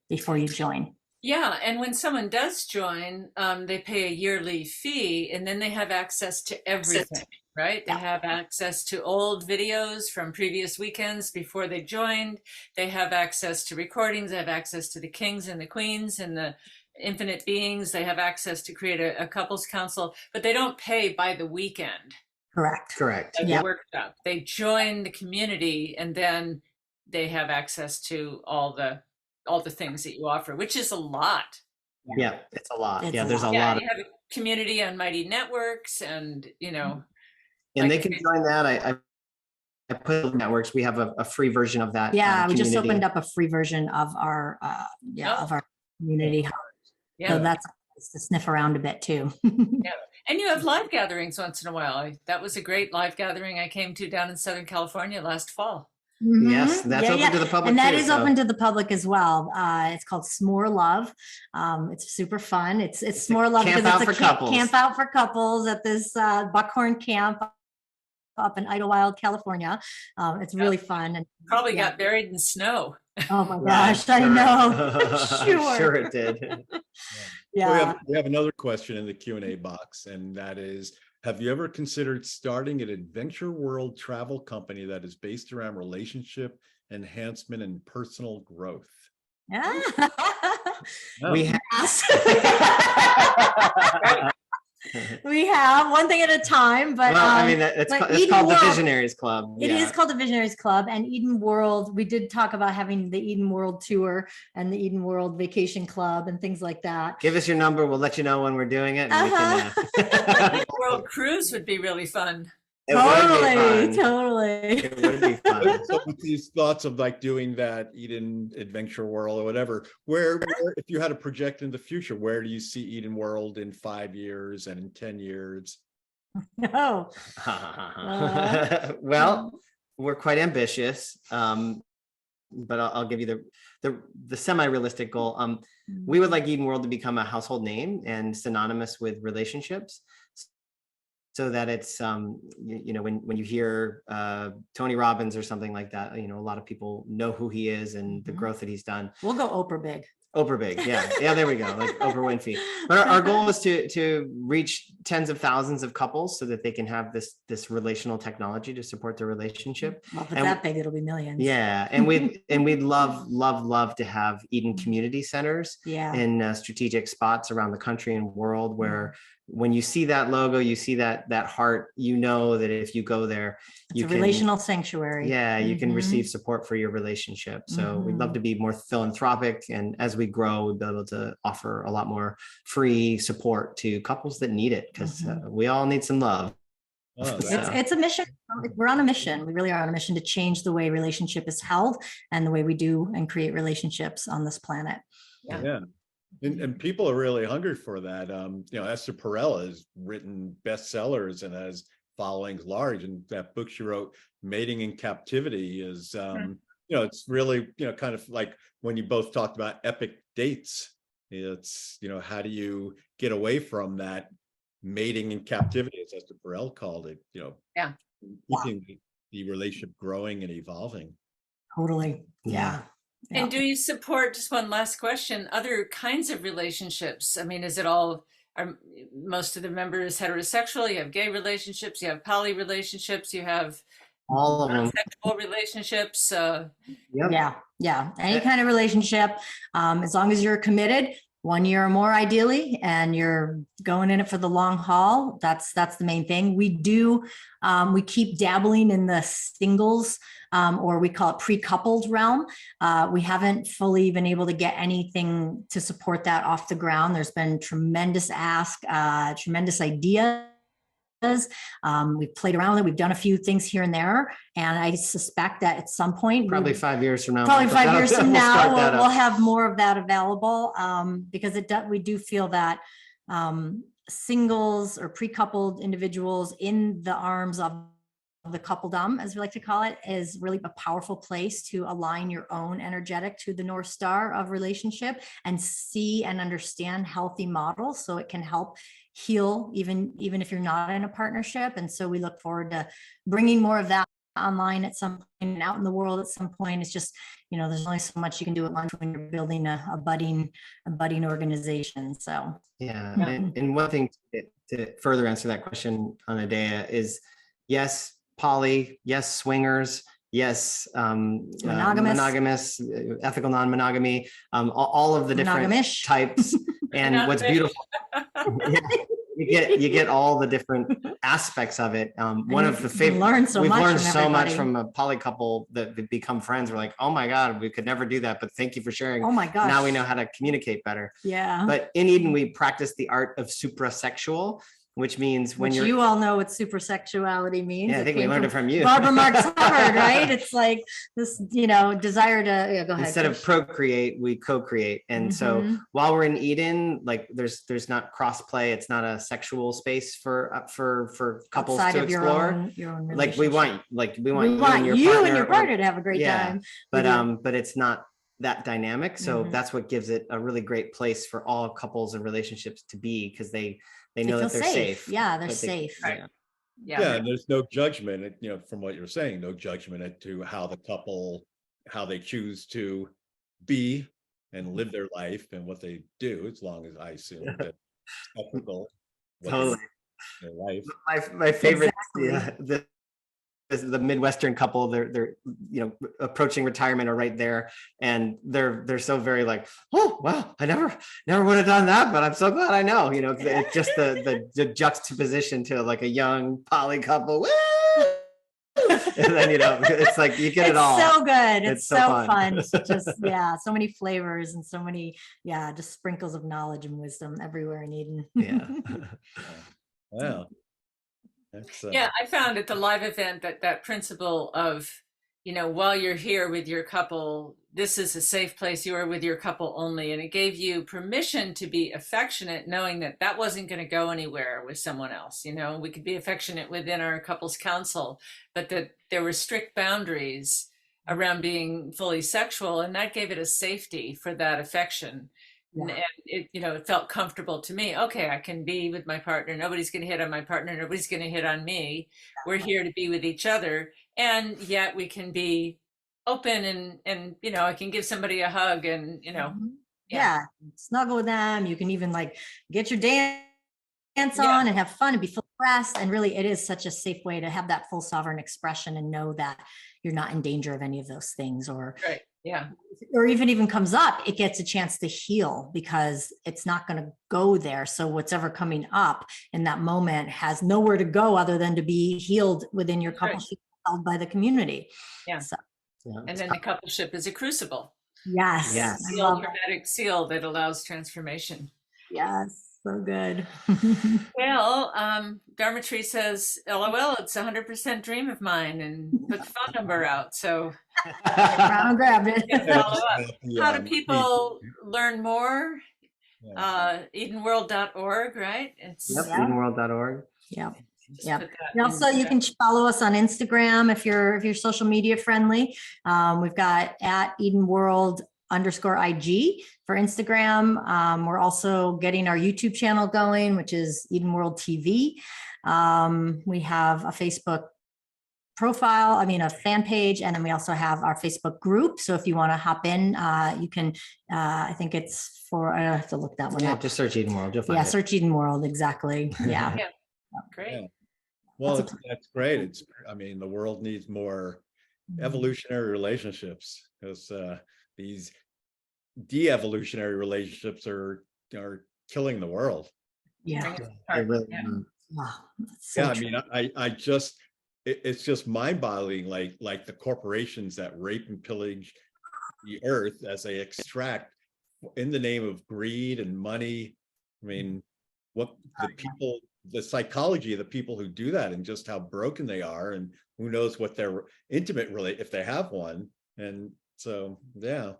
before you join. Yeah, and when someone does join, they pay a yearly fee, and then they have access to everything, right? They have access to old videos from previous weekends before they joined. They have access to recordings. They have access to the kings and the queens and the infinite beings. They have access to create a couples council, but they don't pay by the weekend. Correct. Like the workshop. They join the community, and then they have access to all the things that you offer, which is a lot. Yeah, it's a lot. There's a lot. You have a community on Mighty Networks, and and they can join that. I put networks. We have a free version of that. Yeah, we just opened up a free version of our of our community. Yeah, so that's to sniff around a bit too. Yeah, and you have live gatherings once in a while. That was a great live gathering I came to down in Southern California last fall. Yes, that's open to the public, and that is open to the public as well. It's called S'more Love. It's super fun. It's S'more Love because it's a camp out for couples at this Buckhorn camp up in Idlewild, California. It's really fun, and probably got buried in snow. Oh my gosh, I know. Sure it did. Yeah. We have another question in the Q&A box, and that is, have you ever considered starting an adventure world travel company that is based around relationship enhancement and personal growth? Yeah. We have. We have one thing at a time, but Well, I mean, it's called the Visionaries Club. It is called the Visionaries Club, and Eden World. We did talk about having the Eden World tour and the Eden World Vacation Club and things like that. Give us your number. We'll let you know when we're doing it. And we can, World cruise would be really fun. Totally. It would be fun. So with these thoughts of like doing that Eden Adventure World or whatever, where if you had a project in the future, where do you see Eden World in 5 years and in 10 years? No. Well, we're quite ambitious, but I'll give you the semi-realistic goal. We would like Eden World to become a household name and synonymous with relationships, so that it's when you hear Tony Robbins or something like that, a lot of people know who he is and the growth that he's done. We'll go Oprah big. Oprah big, yeah, there we go, like Oprah Winfrey. But our goal is to reach tens of thousands of couples so that they can have this relational technology to support their relationship. Well, if it's that big, it'll be millions. Yeah, and we'd love to have Eden community centers in strategic spots around the country and world where when you see that logo, you see that heart, that if you go there, it's a relational sanctuary. Yeah, you can receive support for your relationship. So we'd love to be more philanthropic, and as we grow, we'll be able to offer a lot more free support to couples that need it, because we all need some love. Oh, it's a mission. We're on a mission. We really are on a mission to change the way relationship is held and the way we do and create relationships on this planet. Yeah. And people are really hungry for that. Esther Perel has written bestsellers and has followings large. And that book she wrote, Mating in Captivity, is, it's really, kind of like when you both talked about epic dates. It's, how do you get away from that mating in captivity, as Esther Perel called it, keeping the relationship growing and evolving. Totally. Yeah. And do you support, just one last question, other kinds of relationships? I mean, is it all, are most of the members heterosexual? You have gay relationships, you have poly relationships, you have all of them, sexual relationships. Yeah. Any kind of relationship, as long as you're committed, 1 year or more ideally, and you're going in it for the long haul. That's the main thing. We keep dabbling in the singles, or we call it pre-coupled realm. We haven't fully been able to get anything to support that off the ground. There's been tremendous ask, tremendous ideas. We've played around with it. We've done a few things here and there, and I suspect that at some point, probably 5 years from now, we'll have more of that available, because we do feel that singles or pre-coupled individuals in the arms of the coupledom, as we like to call it, is really a powerful place to align your own energetic to the North Star of relationship and see and understand healthy models, so it can help heal even if you're not in a partnership. And so we look forward to bringing more of that online at some point and out in the world at some point. It's just, there's only so much you can do at once when you're building a budding organization. So and one thing to further answer that question on Adea is, yes, poly, yes, swingers, yes, monogamous, ethical non-monogamy, all of the different types. And what's beautiful, you get all the different aspects of it. One of the favorite, we've learned so much from a poly couple that become friends. We're like, oh my God, we could never do that, but thank you for sharing. Oh my gosh. Now we know how to communicate better. Yeah. But in Eden, we practice the art of suprasexual, which means you all know what supersexuality means. Yeah, I think we learned it from you. Barbara Marx Hubbard, right? It's like this, desire to go ahead. Instead of procreate, we co-create. And so while we're in Eden, like there's not cross play. It's not a sexual space for couples outside to explore. Your own like we want you and your partner to have a great time. But it's not that dynamic. So that's what gives it a really great place for all couples and relationships to be, because they know that they're safe. Yeah, they're safe. Yeah, and there's no judgment, from what you're saying, no judgment to how the couple, how they choose to be and live their life and what they do, as long as I assume that ethical. Totally. their life. My favorite, Exactly. yeah, the Midwestern couple, they're approaching retirement, are right there, and they're so very like, oh wow, I never would have done that, but I'm so glad I know. It's just the juxtaposition to like a young poly couple. Woo! And then it's like you get it all. So good. It's so fun. Just yeah, so many flavors and so many, just sprinkles of knowledge and wisdom everywhere in Eden. Yeah. Wow. Yeah, I found at the live event that principle of, while you're here with your couple, this is a safe place. You are with your couple only. And it gave you permission to be affectionate, knowing that wasn't going to go anywhere with someone else. We could be affectionate within our couples council, but that there were strict boundaries around being fully sexual. And that gave it a safety for that affection. Yeah. And it felt comfortable to me. Okay, I can be with my partner. Nobody's going to hit on my partner. Nobody's going to hit on me. We're here to be with each other. And yet we can be open and I can give somebody a hug and, Yeah, snuggle with them. You can even like get your dance on and have fun and be full rest. And really, it is such a safe way to have that full sovereign expression and know that you're not in danger of any of those things, or right. Yeah. Or even comes up, it gets a chance to heal because it's not going to go there. So what's ever coming up in that moment has nowhere to go other than to be healed within your coupleship, held by the community. Yeah. So, and then the coupleship is a crucible. Yes. Yes. Seal, hermetic seal that allows transformation. Yes. So good. Well, Dharmatree says, LOL, it's 100% dream of mine, and put the phone number out. So Brown grabbed it. follow up. How do people learn more? Edenworld.org, right? It's Edenworld.org. Yeah. Yeah. And also you can follow us on Instagram if you're social media friendly. We've got at @EdenWorld_IG for Instagram. We're also getting our YouTube channel going, which is Eden World TV. We have a Facebook profile, a fan page, and then we also have our Facebook group. So if you want to hop in, you can, I think it's I have to look that one up. Just search Eden World. You'll find it. Search Eden World. Exactly. Yeah. Great. Yeah. Well, that's great. The world needs more evolutionary relationships, because these de-evolutionary relationships are killing the world. Yeah. Wow. So It's just mind-boggling, like the corporations that rape and pillage the earth as they extract in the name of greed and money. What the psychology of the people who do that, and just how broken they are, and who knows what their intimate if they have one. And so, yeah.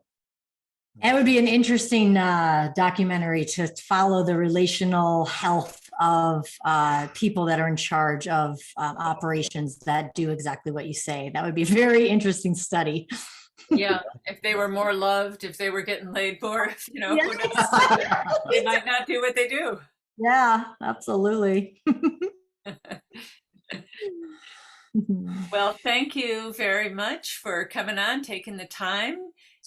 It would be an interesting documentary to follow the relational health of people that are in charge of operations that do exactly what you say. That would be a very interesting study. Yeah, if they were more loved, if they were getting laid more, who knows? They might not do what they do. Yeah, absolutely. Well, thank you very much for coming on, taking the time.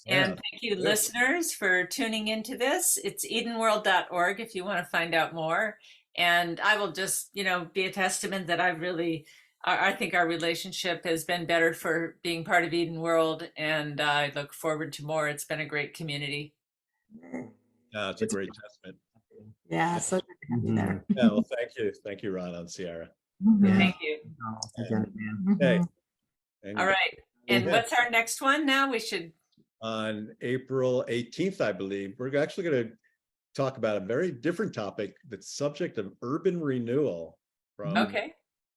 And thank you, listeners, for tuning into this. It's edenworld.org if you want to find out more. And I will just, be a testament that I think our relationship has been better for being part of Eden World. And I look forward to more. It's been a great community. It's a great testament. Yeah, so good to have you there. Yeah, well, thank you. Thank you, Ron and Sierra. Thank you. Okay. All right. And what's our next one now? We should. On April 18th, I believe, we're actually going to talk about a very different topic, the subject of urban renewal from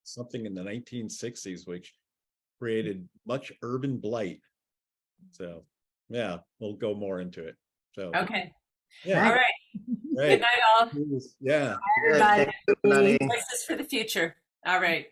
something in the 1960s, which created much urban blight. So, yeah, we'll go more into it. So, okay. Yeah. All right. Great. Good night, all. Yeah. Everybody. Voices for the future. All right.